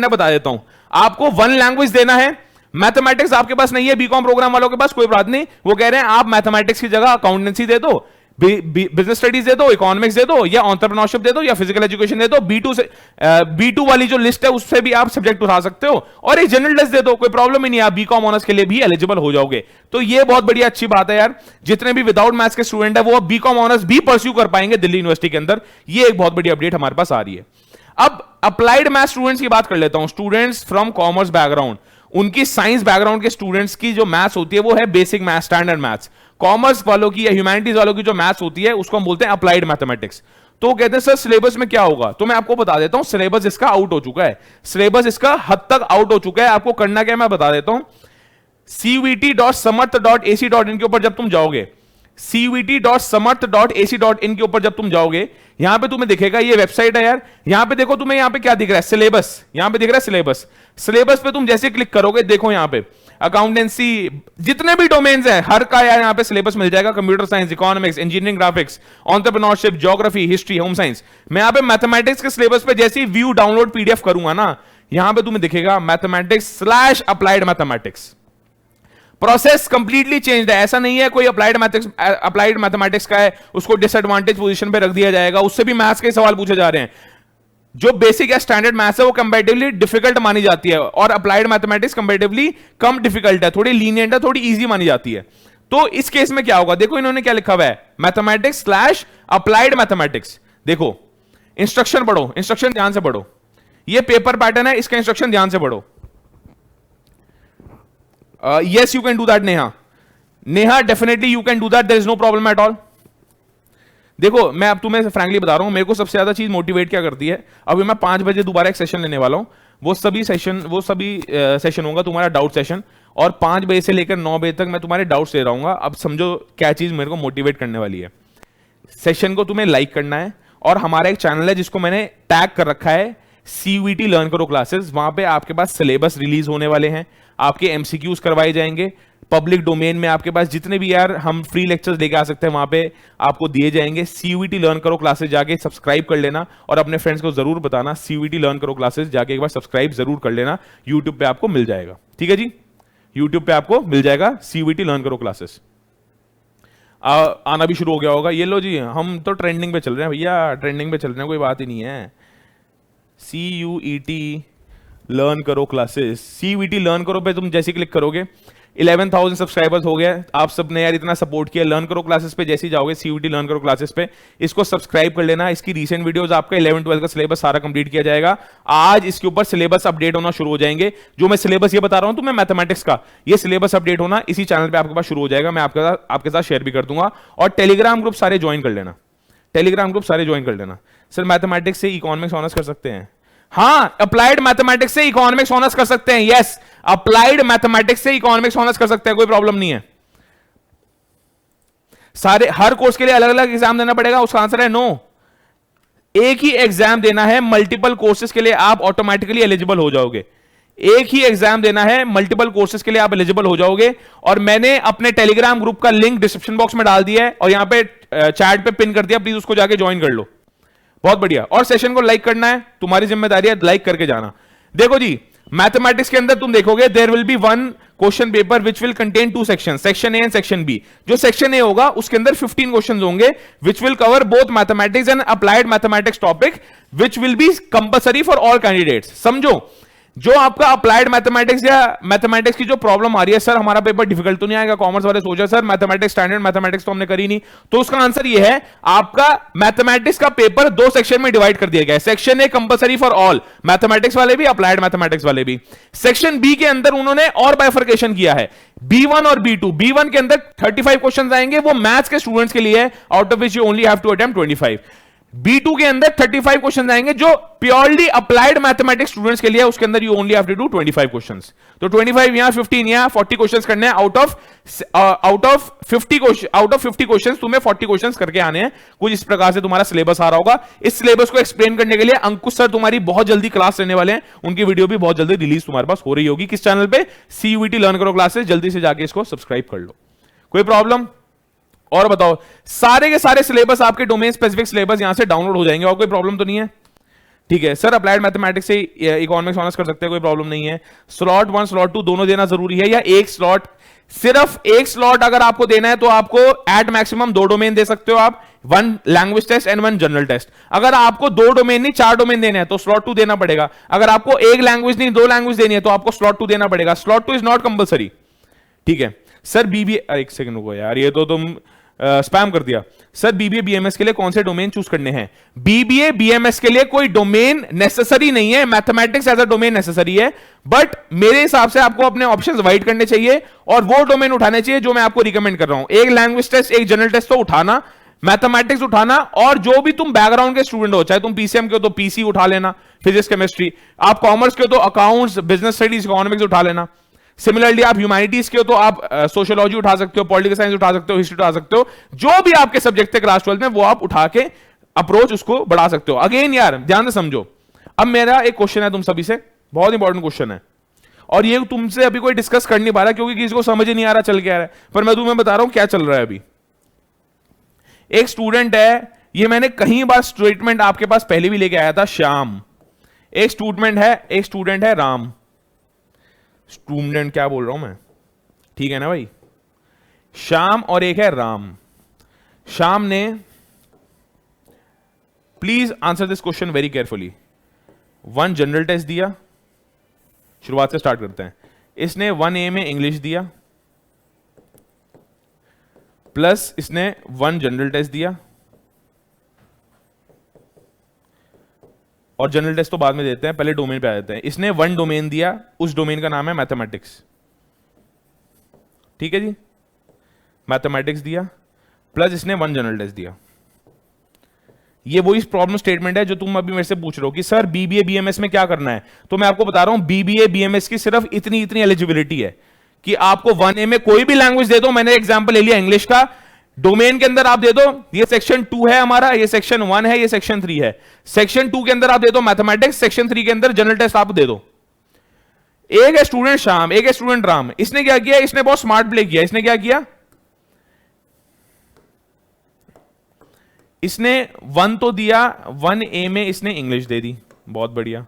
बता देता हूं। आपको वन लैंग्वेज देना है। मैथमेटिक्स आपके पास नहीं है बीकॉम प्रोग्राम वालों के पास, कोई बात नहीं, वो कह रहे हैं आप मैथमेटिक्स की जगह अकाउंटेंसी दे दो, बिजनेस स्टडीज दे दो, इकोनॉमिक्स दे दो, या एंटरप्रेन्योरशिप दे दो, या फिजिकल एजुकेशन दे दो। B2 वाली जो लिस्ट है उससे भी आप सब्जेक्ट उठा सकते हो, और एक जनरल टेस्ट दे दो, कोई प्रॉब्लम ही नहीं, आप बीकॉम ऑनर्स के लिए भी एलिजिबल हो जाओगे। तो ये बहुत बढ़िया अच्छी बात है यार, जितने भी विदाउट मैथ्स के स्टूडेंट है वो बीकॉम ऑनर्स भी परस्यू कर पाएंगे दिल्ली यूनिवर्सिटी के अंदर। ये एक बहुत बड़ी अपडेट हमारे पास आ रही है। अब अप्लाइड मैथ स्टूडेंट्स की बात कर लेता हूं। स्टूडेंट्स फ्रॉम कॉमर्स बैकग्राउंड, उनकी साइंस बैकग्राउंड के स्टूडेंट्स की जो मैथ्स होती है वो है basic maths, standard maths. Commerce वालों की या ह्यूमैनिटीज वालों की जो मैथ्स होती है उसको हम बोलते हैं अप्लाइड मैथमेटिक्स। तो कहते हैं सर सिलेबस में क्या होगा, तो मैं आपको बता देता हूं सिलेबस इसका आउट हो चुका है, सिलेबस इसका हद तक आउट हो चुका है। आपको करना क्या है मैं बता देता हूं। cvt.samarth.ac.in के ऊपर जब तुम जाओगे, cvt.samarth.ac.in के ऊपर जब तुम जाओगे, यहां पे तुम्हें दिखेगा ये वेबसाइट है यार। यहां पे देखो, तुम्हें यहां पे क्या दिख रहा है, सिलेबस। यहां पे दिख रहा है सिलेबस। सिलेबस पे तुम जैसे क्लिक करोगे, देखो यहां पे अकाउंटेंसी, जितने भी डोमेन्स हैं हर का यार यहां पे सिलेबस मिल जाएगा। Computer science, economics, engineering, graphics, entrepreneurship, geography, history, home science. मैं यहां पे मैथमेटिक्स के सिलेबस पे जैसे ही व्यू डाउनलोड पीडीएफ करूंगा ना, यहां पे तुम्हें दिखेगा मैथमेटिक्स/अप्लाइड मैथमेटिक्स। प्रोसेस कंप्लीटली चेंज है। ऐसा नहीं है कोई अप्लाइड मैथमेटिक्स का है उसको डिसएडवांटेज पोजीशन पे रख दिया जाएगा, उससे भी मैथ्स के सवाल पूछे जा रहे हैं। जो बेसिक या स्टैंडर्ड मैथ्स है वो कंपैरेटिवली डिफिकल्ट मानी जाती है, और अप्लाइड मैथमेटिक्स कंपैरेटिवली कम डिफिकल्ट है, थोड़ी लीनियंट है, थोड़ी इजी मानी जाती है। तो इस केस में क्या होगा, देखो इन्होंने क्या लिखा हुआ है, मैथमेटिक्स/अप्लाइड मैथमेटिक्स। देखो इंस्ट्रक्शन पढ़ो, इंस्ट्रक्शन ध्यान से पढ़ो। ये पेपर पैटर्न है, इसका इंस्ट्रक्शन ध्यान से पढ़ो। Yes, you can do that, Neha. Neha, definitely you can do that. There is no problem at all. देखो मैं अब तुम्हें फ्रैंकली बता रहा हूं, मेरे को सबसे ज्यादा चीज मोटिवेट क्या करती है, अभी मैं 5 बजे दोबारा एक सेशन लेने वाला हूं, वो सभी सेशन होगा तुम्हारा डाउट सेशन, और 5 बजे से लेकर 9 बजे तक मैं तुम्हारे डाउट्स ले रहा हूँ। अब समझो क्या चीज मेरे को मोटिवेट करने वाली है। सेशन को तुम्हें लाइक करना है, और हमारा एक चैनल है जिसको मैंने टैग कर रखा है CUET लर्न करो क्लासेस, वहां पे आपके पास सिलेबस रिलीज होने वाले हैं, आपके MCQs करवाए जाएंगे, पब्लिक डोमेन में आपके पास जितने भी यार हम फ्री लेक्चर्स लेके आ सकते हैं वहां पे आपको दिए जाएंगे। CUET लर्न करो क्लासेस जाके सब्सक्राइब कर लेना, और अपने फ्रेंड्स को जरूर बताना CUET लर्न करो क्लासेस जाके एक बार सब्सक्राइब जरूर कर लेना, यूट्यूब पे आपको मिल जाएगा। ठीक है जी, यूट्यूब पे आपको मिल जाएगा CUET लर्न करो क्लासेस। आना भी शुरू हो गया होगा। ये लो जी, हम तो ट्रेंडिंग पे चल रहे हैं भैया, ट्रेंडिंग पे चल रहे हैं, कोई बात ही नहीं है। CUET लर्न करो क्लासेस, CUET लर्न करो पे तुम जैसे क्लिक करोगे 11,000 सब्सक्राइबर्स हो गए। आप सबने यार इतना सपोर्ट किया, लर्न करो क्लासेस पे जैसे ही जाओगे CUET लर्न करो क्लासेस पे, इसको सब्सक्राइब कर लेना। इसकी रीसेंट वीडियोस आपका 11-12 का सिलेबस सारा कंप्लीट किया जाएगा। आज इसके ऊपर सिलेबस अपडेट होना शुरू हो जाएंगे। जो मैं सिलेबस ये बता रहा हूं तुम्हें मैथमेटिक्स का, ये सिलेबस अपडेट होना इसी चैनल पे आपके पास शुरू हो जाएगा। मैं आपके साथ शेयर भी कर दूंगा, और टेलीग्राम ग्रुप सारे ज्वाइन कर लेना, टेलीग्राम ग्रुप सारे ज्वाइन कर लेना। सर मैथमेटिक्स से इकोनॉमिक्स ऑनर्स कर सकते हैं? हाँ, अप्लाइड मैथमेटिक्स से इकोनॉमिक्स ऑनर्स कर सकते हैं। यस, अप्लाइड मैथमेटिक्स से इकोनॉमिक्स ऑनर्स कर सकते हैं, कोई प्रॉब्लम नहीं है। सारे हर कोर्स के लिए अलग अलग एग्जाम देना पड़ेगा? उसका आंसर है नो। एक ही एग्जाम देना है, मल्टीपल कोर्सेज के लिए आप ऑटोमेटिकली एलिजिबल हो जाओगे। एक ही एग्जाम देना है, मल्टीपल कोर्सेज के लिए आप एलिजिबल हो जाओगे। और मैंने अपने टेलीग्राम ग्रुप का लिंक डिस्क्रिप्शन बॉक्स में डाल दिया है, और यहां पे चैट पे पिन कर दिया, प्लीज उसको जाके ज्वाइन कर लो। बहुत बढ़िया। और सेशन को लाइक करना है, तुम्हारी जिम्मेदारी है, लाइक करके जाना। देखो जी, मैथमेटिक्स के अंदर तुम देखोगे there will be one question paper which will contain 2 section, section A and section B. जो सेक्शन ए होगा उसके अंदर 15 क्वेश्चन होंगे which will cover both mathematics and applied mathematics topic, which will be compulsory for all candidates. समझो, जो आपका applied mathematics या mathematics की जो प्रॉब्लम आ रही है, सर हमारा पेपर डिफिकल्ट तो नहीं आएगा, कॉमर्स वाले सोचा सर मैथमेटिक्स स्टैंडर्ड मैथमेटिक्स तो हमने करी नहीं, तो उसका आंसर ये है, आपका मैथमेटिक्स का पेपर 2 सेक्शन में डिवाइड कर दिया गया है। Section A compulsory for all, mathematics वाले भी, अप्लाइड मैथमेटिक्स वाले भी। सेक्शन बी के अंदर उन्होंने और बाइफर्केशन किया है, B1 और B2। B1 के अंदर 35 क्वेश्चन आएंगे, वो मैथ्स के स्टूडेंट्स के लिए है, out of which you only have to attempt 25। B2 के अंदर 35 क्वेश्चन आएंगे जो प्योरली अप्लाइड मैथमेटिक्स स्टूडेंट्स के लिए है, उसके अंदर you only have to do 25 questions. तो 25 यहां, 15 यहां, 40 क्वेश्चंस करने हैं। आउट ऑफ 50 क्वेश्चंस तुम्हें 40 क्वेश्चंस करके आने हैं। कुछ इस प्रकार से तुम्हारा सिलेबस आ रहा होगा। इस सिलेबस को एक्सप्लेन करने के लिए अंकुश सर तुम्हारी बहुत जल्दी क्लास लेने वाले हैं, उनकी वीडियो भी बहुत जल्दी रिलीज तुम्हारे पास हो रही होगी। किस चैनल पे? CUET लर्न करो क्लासेस। जल्दी से जाके इसको सब्सक्राइब कर लो। कोई प्रॉब्लम? और बताओ, सारे के सारे सिलेबस आपके डोमेन स्पेसिफिक सिलेबस यहां से डाउनलोड हो जाएंगे, और कोई प्रॉब्लम तो नहीं है? ठीक है सर, अप्लाइड मैथमेटिक्स से इकोनॉमिक्स ऑनर्स कर सकते हैं, कोई प्रॉब्लम नहीं है। स्लॉट 1 स्लॉट 2 दोनों देना जरूरी है, या एक स्लॉट? सिर्फ एक स्लॉट अगर आपको देना है तो आपको एट मैक्सिमम 2 डोमेन दे सकते हो आप, 1 language test and 1 general test. अगर आपको 2 डोमेन नहीं 4 डोमेन देने हैं तो स्लॉट 2 देना पड़ेगा। अगर आपको 1 लैंग्वेज नहीं 2 लैंग्वेज देनी है तो आपको स्लॉट 2 देना पड़ेगा। Slot 2 is not compulsory. ठीक है सर, BBA, एक सेकंड रुको यार, ये तो तुम स्पैम कर दिया। सर BBA BMS के लिए कौन से डोमेन चूज करने हैं? BBA BMS के लिए कोई डोमेन नेसेसरी नहीं है, mathematics as a domain necessary है, बट मेरे हिसाब से आपको अपने ऑप्शंस वाइड करने चाहिए और वो डोमेन उठाने चाहिए जो मैं आपको रिकमेंड कर रहा हूं। एक लैंग्वेज टेस्ट, एक जनरल टेस्ट तो उठाना, मैथमेटिक्स उठाना, और जो भी तुम बैकग्राउंड के स्टूडेंट हो, चाहे तुम PCM के हो तो PC उठा लेना, फिजिक्स केमिस्ट्री, आप कॉमर्स के हो तो अकाउंट्स, बिजनेस स्टडीज, इकोनॉमिक्स उठा लेना। सिमिलरली आप ह्यूमैनिटीज के हो तो आप सोशियोलॉजी उठा सकते हो, पॉलिटिकल साइंस उठा सकते हो, हिस्ट्री उठा सकते हो, जो भी आपके सब्जेक्ट थे क्लास 12 में वो आप उठा के अप्रोच उसको बढ़ा सकते हो। अगेन यार ध्यान से समझो, अब मेरा एक क्वेश्चन है तुम सभी से, बहुत इंपॉर्टेंट क्वेश्चन है, और ये तुमसे अभी कोई डिस्कस कर नहीं पा रहा क्योंकि किसी को समझ ही नहीं आ रहा चल क्या रहा है, पर मैं तुम्हें बता रहा हूं क्या चल रहा है अभी। एक स्टूडेंट है, ये मैंने कहीं बार स्टेटमेंट आपके पास पहले भी लेके आया था, श्याम। एक स्टूडेंट है राम। स्टूडेंट क्या बोल रहा हूं मैं, ठीक है ना भाई? श्याम और एक है राम। श्याम ने, please answer this question very carefully. 1 general test दिया, शुरुआत से स्टार्ट करते हैं। इसने 1A में इंग्लिश दिया, प्लस इसने 1 जनरल टेस्ट दिया, और जनरल टेस्ट तो बाद में देते हैं, पहले डोमेन पे आ जाते हैं। इसने 1 डोमेन दिया, उस डोमेन का नाम है मैथमेटिक्स। ठीक है जी, मैथमेटिक्स दिया, प्लस इसने 1 जनरल टेस्ट दिया। ये वही प्रॉब्लम स्टेटमेंट है जो तुम अभी मेरे से पूछ रहे हो कि सर बीबीए बीएमएस में क्या करना है। तो मैं आपको बता रहा हूं बीबीए बीएमएस की सिर्फ इतनी इतनी एलिजिबिलिटी है कि आपको 1A में कोई भी लैंग्वेज दे दो, मैंने एग्जांपल ले लिया इंग्लिश का, डोमेन के अंदर आप दे दो, ये सेक्शन 2 है हमारा, ये सेक्शन 1 है, ये सेक्शन 3 है। सेक्शन 2 के अंदर आप दे दो मैथमेटिक्स, सेक्शन 3 के अंदर जनरल टेस्ट आप दे दो। एक है स्टूडेंट श्याम, एक है स्टूडेंट राम। इसने क्या किया, इसने बहुत स्मार्ट प्ले किया। इसने क्या किया, इसने 1 तो दिया, 1A में इसने इंग्लिश दे दी, बहुत बढ़िया।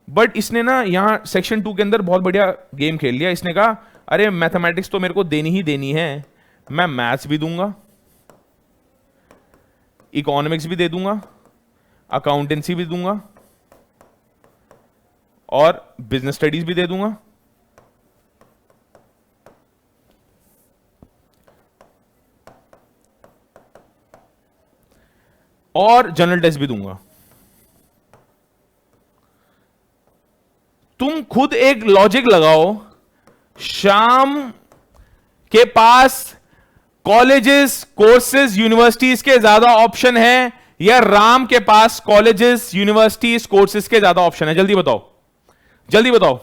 बट इसने ना यहां सेक्शन 2 के अंदर बहुत बढ़िया गेम खेल लिया। इसने कहा अरे मैथमेटिक्स तो मेरे को देनी ही देनी है, मैं मैथ्स भी दूंगा, इकोनॉमिक्स भी दे दूंगा, अकाउंटेंसी भी दूंगा और बिजनेस स्टडीज भी दे दूंगा। और जनरल टेस्ट भी दूंगा। तुम खुद एक लॉजिक लगाओ, श्याम के पास कॉलेजेस, कोर्सेज, यूनिवर्सिटीज के ज्यादा ऑप्शन है या राम के पास कॉलेजेस, यूनिवर्सिटीज, कोर्सेज के ज्यादा ऑप्शन है? जल्दी बताओ, जल्दी बताओ।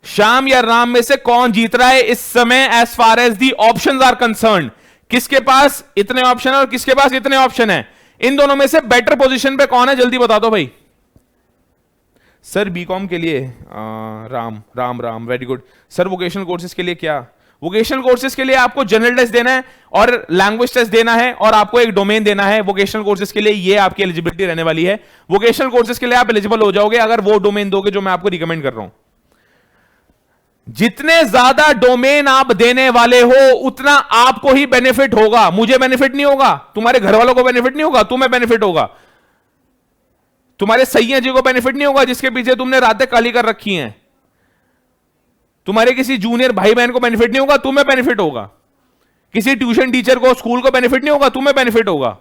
श्याम या राम में से कौन जीत रहा है इस समय as far as the options are concerned? किसके पास इतने ऑप्शन है और किसके पास इतने ऑप्शन है? इन दोनों में से बेटर पोजीशन पे कौन है? जल्दी बता दो भाई। सर बीकॉम के लिए Ram Ram Ram, very good. Sir vocational courses के लिए क्या? वोकेशनल कोर्सेज के लिए आपको जनरल टेस्ट देना है और लैंग्वेज टेस्ट देना है और आपको एक डोमेन देना है। वोकेशनल कोर्सेज के लिए ये आपकी एलिजिबिलिटी रहने वाली है। वोकेशनल कोर्सेज के लिए आप एलिजिबल हो जाओगे अगर वो डोमेन दोगे जो मैं आपको रिकमेंड कर रहा हूं। जितने ज्यादा डोमेन आप देने वाले हो उतना आपको ही बेनिफिट होगा, मुझे बेनिफिट नहीं होगा, तुम्हारे घर वालों को बेनिफिट नहीं होगा, तुम्हें बेनिफिट होगा। तुम्हारे सैया जी को बेनिफिट नहीं होगा जिसके पीछे तुमने रातें काली कर रखी हैं। तुम्हारे किसी जूनियर भाई बहन को बेनिफिट नहीं होगा, तुम्हें बेनिफिट होगा। किसी ट्यूशन टीचर को, स्कूल को बेनिफिट नहीं होगा, तुम्हें बेनिफिट होगा।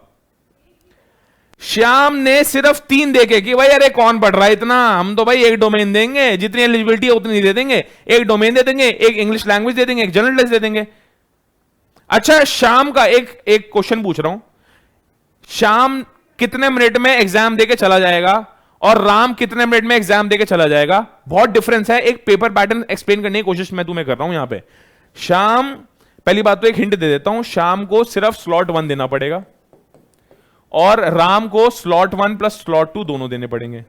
श्याम ने सिर्फ 3 देखे कि भाई अरे कौन पढ़ रहा है इतना, हम तो भाई एक डोमेन देंगे, जितनी एलिजिबिलिटी है उतनी दे देंगे, एक डोमेन दे देंगे, एक इंग्लिश लैंग्वेज दे देंगे, एक जनरल टेस्ट दे देंगे। अच्छा श्याम का एक क्वेश्चन पूछ रहा हूं, श्याम कितने मिनट में एग्जाम देके चला जाएगा और राम कितने मिनट में एग्जाम देके चला जाएगा? बहुत डिफरेंस है। एक पेपर पैटर्न एक्सप्लेन करने की कोशिश मैं तुम्हें कर रहा हूं यहां पे। श्याम, पहली बात तो एक हिंट दे देता हूं, श्याम को सिर्फ स्लॉट 1 देना पड़ेगा और राम को स्लॉट 1 प्लस स्लॉट 2 दोनों देने पड़ेंगे।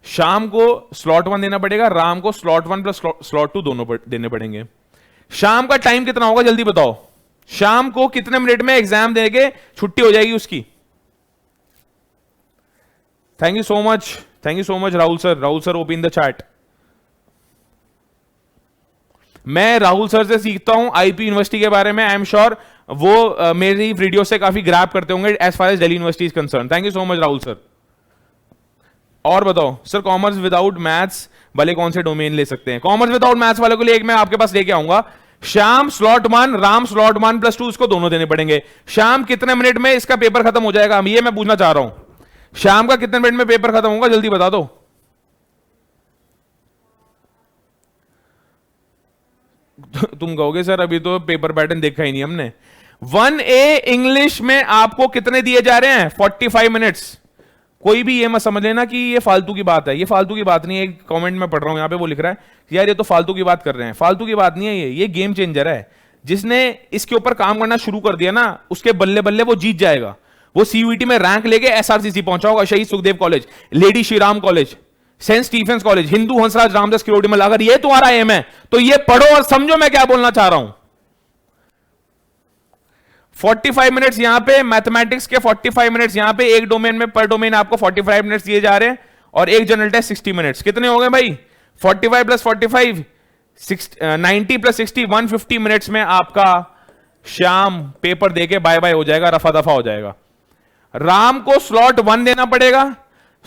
शाम को स्लॉट 1 देना पड़ेगा, राम को स्लॉट 1 प्लस स्लॉट 2 दोनों देने पड़ेंगे। शाम का टाइम कितना होगा जल्दी बताओ? शाम को कितने मिनट में एग्जाम देके छुट्टी हो जाएगी उसकी? Thank you so much, thank you so much Rahul sir. Rahul sir open the chat. मैं राहुल सर से सीखता हूं आईपी यूनिवर्सिटी के बारे में। आई एम श्योर वो मेरी वीडियो से काफी ग्रैब करते होंगे as far as Delhi university is concern. Thank you so much Rahul sir. और बताओ सर, कॉमर्स विदाउट मैथ्स वाले कौन से डोमेन ले सकते हैं? कॉमर्स विदाउट मैथ्स वाले को लिए एक मैं आपके पास लेके आऊंगा। Shyam slot 1, Ram slot 1 plus 2, इसको दोनों देने पड़ेंगे। श्याम कितने मिनट में इसका पेपर खत्म हो जाएगा? ये मैं पूछना चाह रहा हूं, श्याम का कितने मिनट में पेपर खत्म होगा? जल्दी बता दो। तुम कहोगे सर अभी तो पेपर पैटर्न देखा ही नहीं हमने। 1A इंग्लिश में आपको कितने दिए जा रहे हैं? 45 मिनट्स। कोई भी ये मत समझ लेना कि ये फालतू की बात है, ये फालतू की बात नहीं है। एक कमेंट में पढ़ रहा हूं यहां पे, वो लिख रहा है कि यार ये तो फालतू की बात कर रहे हैं। फालतू की बात नहीं है, ये गेम चेंजर है। जिसने इसके ऊपर काम करना शुरू कर दिया ना, उसके बल्ले बल्ले वो जीत जाएगा। वो सीयूईटी में रैंक लेके एसआरसीसी पहुंचा होगा, Shaheed Sukhdev college, lady Shriram college, saint Stephen's college, Hindu Hansraj Ramdas Kirorimal. अगर ये तुम्हारा एम है तो ये पढ़ो और समझो मैं क्या बोलना चाह रहा हूं। 45 मिनट्स यहां पे मैथमेटिक्स के, 45 मिनट्स यहां पे, एक डोमेन में पर डोमेन आपको 45 मिनट्स दिए जा रहे हैं और एक जनरल टेस्ट 60 मिनट्स। कितने हो गए भाई? 45 प्लस 45 90 प्लस 60 150 मिनट्स में आपका श्याम पेपर देके बाय बाय हो जाएगा, रफा दफा हो जाएगा। राम को स्लॉट 1 देना पड़ेगा।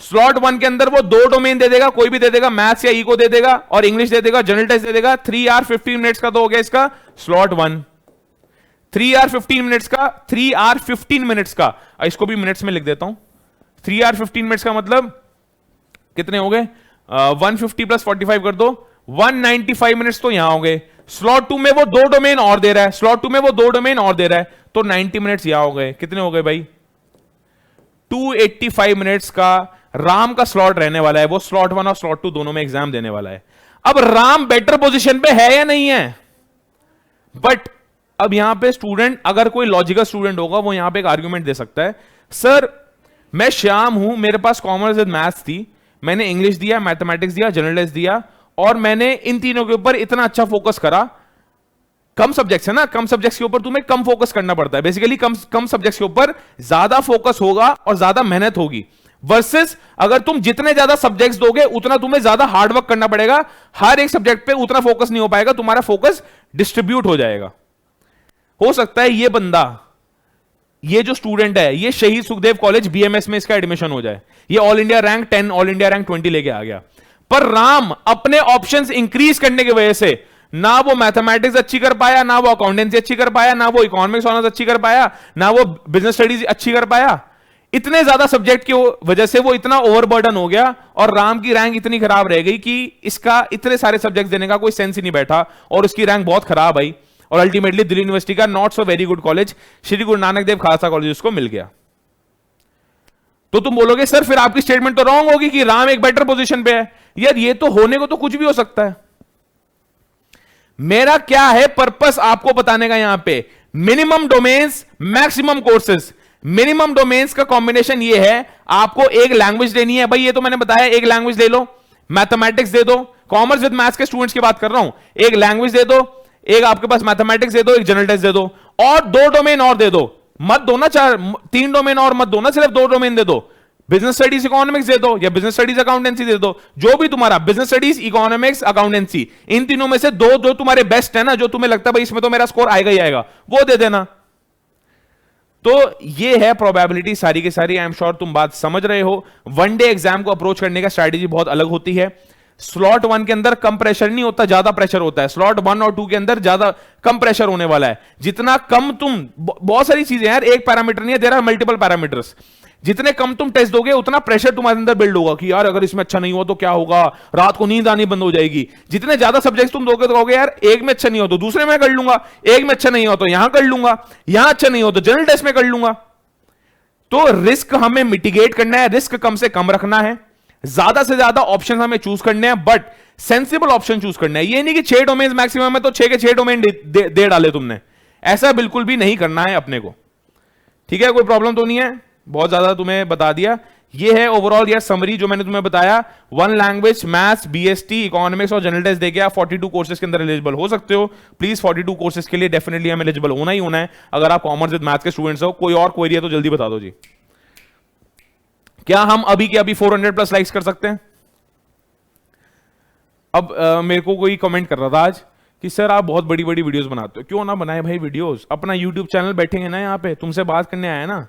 स्लॉट 1 के अंदर वो 2 डोमेन दे देगा, कोई भी दे देगा, मैथ्स या इको दे देगा और इंग्लिश दे देगा, जनरल टेस्ट दे देगा। 3 आवर 15 मिनट्स का तो हो गया इसका स्लॉट 1। 3 आवर 15 मिनट्स का, 3 आवर 15 मिनट्स का, इसको भी मिनट्स में लिख देता हूं। 3 आवर 15 मिनट्स का मतलब कितने हो गए? 150 प्लस 45 कर दो, 195 मिनट्स तो यहां हो गए। स्लॉट 2 में वो 2 डोमेन और दे रहा है, स्लॉट 2 में वो 2 डोमेन और दे रहा है, तो 90 मिनट्स यहां हो गए, कितने हो गए भाई? 285 मिनट्स का राम का स्लॉट रहने वाला है, वो स्लॉट 1 और स्लॉट 2 दोनों में एग्जाम देने वाला है। अब राम बेटर पोजीशन पे है या नहीं है? बट अब यहां पे स्टूडेंट, अगर कोई लॉजिकल स्टूडेंट होगा, वो यहां पे एक आर्ग्यूमेंट दे सकता है, सर मैं श्याम हूं, मेरे पास कॉमर्स विद मैथ्स थी, मैंने इंग्लिश दिया, मैथमेटिक्स दिया, जनरल दिया, और मैंने इन तीनों के ऊपर इतना अच्छा फोकस करा। कम सब्जेक्ट्स है ना, कम सब्जेक्ट्स के ऊपर तुम्हें कम फोकस करना पड़ता है, बेसिकली कम सब्जेक्ट्स के ऊपर ज्यादा फोकस होगा और ज्यादा मेहनत होगी, वर्सेस अगर तुम जितने ज्यादा सब्जेक्ट्स दोगे उतना तुम्हें ज्यादा हार्डवर्क करना पड़ेगा, हर एक सब्जेक्ट पे उतना फोकस नहीं हो पाएगा, तुम्हारा फोकस डिस्ट्रीब्यूट हो जाएगा। हो सकता है ये बंदा, ये जो स्टूडेंट है, ये शहीद सुखदेव कॉलेज बीएमएस में इसका एडमिशन हो जाए, ये all India rank 10, all India rank 20 लेके आ गया, पर राम अपने ऑप्शंस इंक्रीज करने की वजह से ना वो मैथमेटिक्स अच्छी कर पाया, ना वो अकाउंटेंसी अच्छी कर पाया, ना वो इकोनॉमिक्स ऑनर्स अच्छी कर पाया, ना वो बिजनेस स्टडीज अच्छी कर पाया। इतने ज्यादा सब्जेक्ट की वजह से वो इतना ओवरबर्डन हो गया और राम की रैंक इतनी खराब रह गई कि इसका इतने सारे सब्जेक्ट देने का कोई सेंस ही नहीं बैठा और उसकी रैंक बहुत खराब आई और अल्टीमेटली दिल्ली यूनिवर्सिटी का not so very good college Shri Guru Nanak Dev Khalsa college उसको मिल गया। तो तुम बोलोगे सर फिर आपकी स्टेटमेंट तो रॉन्ग होगी कि राम एक बेटर पोजीशन पे है। यार ये तो होने को तो कुछ भी हो सकता है। मेरा क्या है पर्पस आपको बताने का, यहां पे minimum domains maximum courses. Minimum domains का कॉम्बिनेशन ये है, आपको एक लैंग्वेज देनी है भाई, ये तो मैंने बताया, एक लैंग्वेज ले लो, मैथमेटिक्स दे दो, कॉमर्स विद मैथ्स के स्टूडेंट्स की बात कर रहा हूं, एक लैंग्वेज दे दो, एक आपके पास मैथमेटिक्स दे दो, एक जनरल टेस्ट दे दो, और 2 डोमेन और दे दो, मत दो ना 3 डोमेन और मत दो ना, सिर्फ 2 डोमेन दे दो, बिजनेस स्टडीज इकोनॉमिक्स दे दो या बिजनेस स्टडीज अकाउंटेंसी दे दो, जो भी तुम्हारा बिजनेस स्टडीज इकोनॉमिक्स अकाउंटेंसी, इन तीनों में से 2 जो तुम्हारे बेस्ट है ना, जो तुम्हें लगता है भाई इसमें तो मेरा स्कोर आएगा ही आएगा, वो दे देना। तो ये है प्रोबेबिलिटी सारी की सारी। आई एम श्योर तुम बात समझ रहे हो। वनडे एग्जाम को अप्रोच करने का स्ट्रैटेजी बहुत अलग होती है। स्लॉट 1 के अंदर कम प्रेशर नहीं होता, ज्यादा प्रेशर होता है। स्लॉट 1 और 2 के अंदर ज्यादा कम प्रेशर होने वाला है। जितना कम तुम, बहुत सारी चीजें यार, एक पैरामीटर नहीं है, देयर आर मल्टीपल पैरामीटर्स। जितने कम तुम टेस्ट दोगे उतना प्रेशर तुम्हारे अंदर बिल्ड होगा कि यार अगर इसमें अच्छा नहीं हुआ तो क्या होगा, रात को नींद आनी बंद हो जाएगी। जितने ज्यादा सब्जेक्ट्स तुम दोगे तो कहोगे यार एक में अच्छा नहीं हो तो दूसरे में कर लूंगा, एक में अच्छा नहीं हो तो यहां कर लूंगा, यहां अच्छा नहीं हो तो जनरल टेस्ट में कर लूंगा। तो रिस्क हमें मिटिगेट करना है, रिस्क कम से कम रखना है, ज्यादा से ज्यादा ऑप्शन हमें चूज करने हैं, बट सेंसिबल ऑप्शन चूज करना है। ये नहीं कि 6 डोमेन मैक्सिमम है तो 6 के 6 डोमेन दे डाले तुमने, ऐसा बिल्कुल भी नहीं करना है अपने को। ठीक है, कोई प्रॉब्लम तो नहीं है, बहुत ज्यादा तुम्हें बता दिया। ये है ओवरऑल यार समरी जो मैंने तुम्हें बताया। 1 लैंग्वेज, मैथ्स, बीएसटी, इकोनॉमिक्स और जनरल टेस्ट देके आप 42 कोर्सेज के अंदर एलिजिबल हो सकते हो। प्लीज 42 कोर्सेज के लिए डेफिनेटली हम एलिजिबल होना ही होना है। अगर आप कॉमर्स विद मैथ्स के स्टूडेंट्स हो, कोई और क्वेरी है तो जल्दी बता दो जी। क्या हम अभी के अभी 400+ लाइक्स कर सकते हैं? अब मेरे को कोई कमेंट कर रहा था आज कि सर आप बहुत बड़ी बड़ी वीडियोस बनाते हो, क्यों ना बनाए भाई वीडियोस, अपना यूट्यूब चैनल बैठेंगे ना यहाँ पे, तुमसे बात करने आया ना।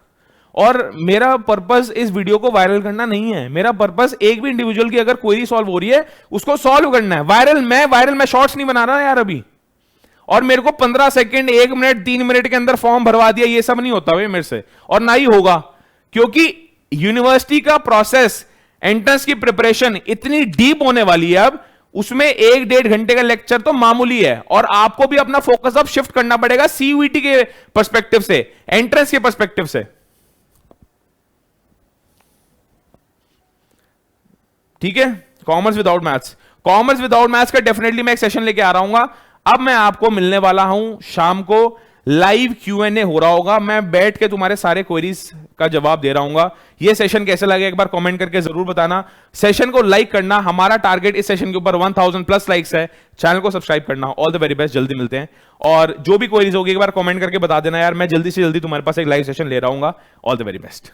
और मेरा पर्पस इस वीडियो को वायरल करना नहीं है, मेरा पर्पस एक भी इंडिविजुअल की अगर क्वेरी सॉल्व हो रही है उसको सॉल्व करना है। वायरल मैं शॉर्ट्स नहीं बना रहा यार अभी, और मेरे को 15 सेकंड, 1 मिनट, 3 मिनट के अंदर फॉर्म भरवा दिया, ये सब नहीं होता भाई मेरे से, और ना ही होगा। क्योंकि यूनिवर्सिटी का प्रोसेस, एंट्रेंस की प्रिपरेशन इतनी डीप होने वाली है अब, उसमें 1-1.5 घंटे का लेक्चर तो मामूली है, और आपको भी अपना फोकस अब शिफ्ट करना पड़ेगा सीयूईटी के पर्सपेक्टिव से, एंट्रेंस के पर्सपेक्टिव से। ठीक है, कॉमर्स विदाउट मैथ्स का डेफिनेटली मैं एक सेशन लेके आ रहा हूं। अब मैं आपको मिलने वाला हूं शाम को, लाइव Q&A हो रहा होगा, मैं बैठ के तुम्हारे सारे क्वेरीज का जवाब दे रहा हूं। ये सेशन कैसे लगे एक बार कमेंट करके जरूर बताना। सेशन को लाइक करना, हमारा टारगेट इस सेशन के ऊपर 1000+ लाइक्स है। चैनल को सब्सक्राइब करना। ऑल द वेरी बेस्ट, जल्दी मिलते हैं। और जो भी क्वेरीज होगी एक बार कमेंट करके बता देना यार, मैं जल्दी से जल्दी तुम्हारे पास एक लाइव सेशन ले रहा हूं। All the very best.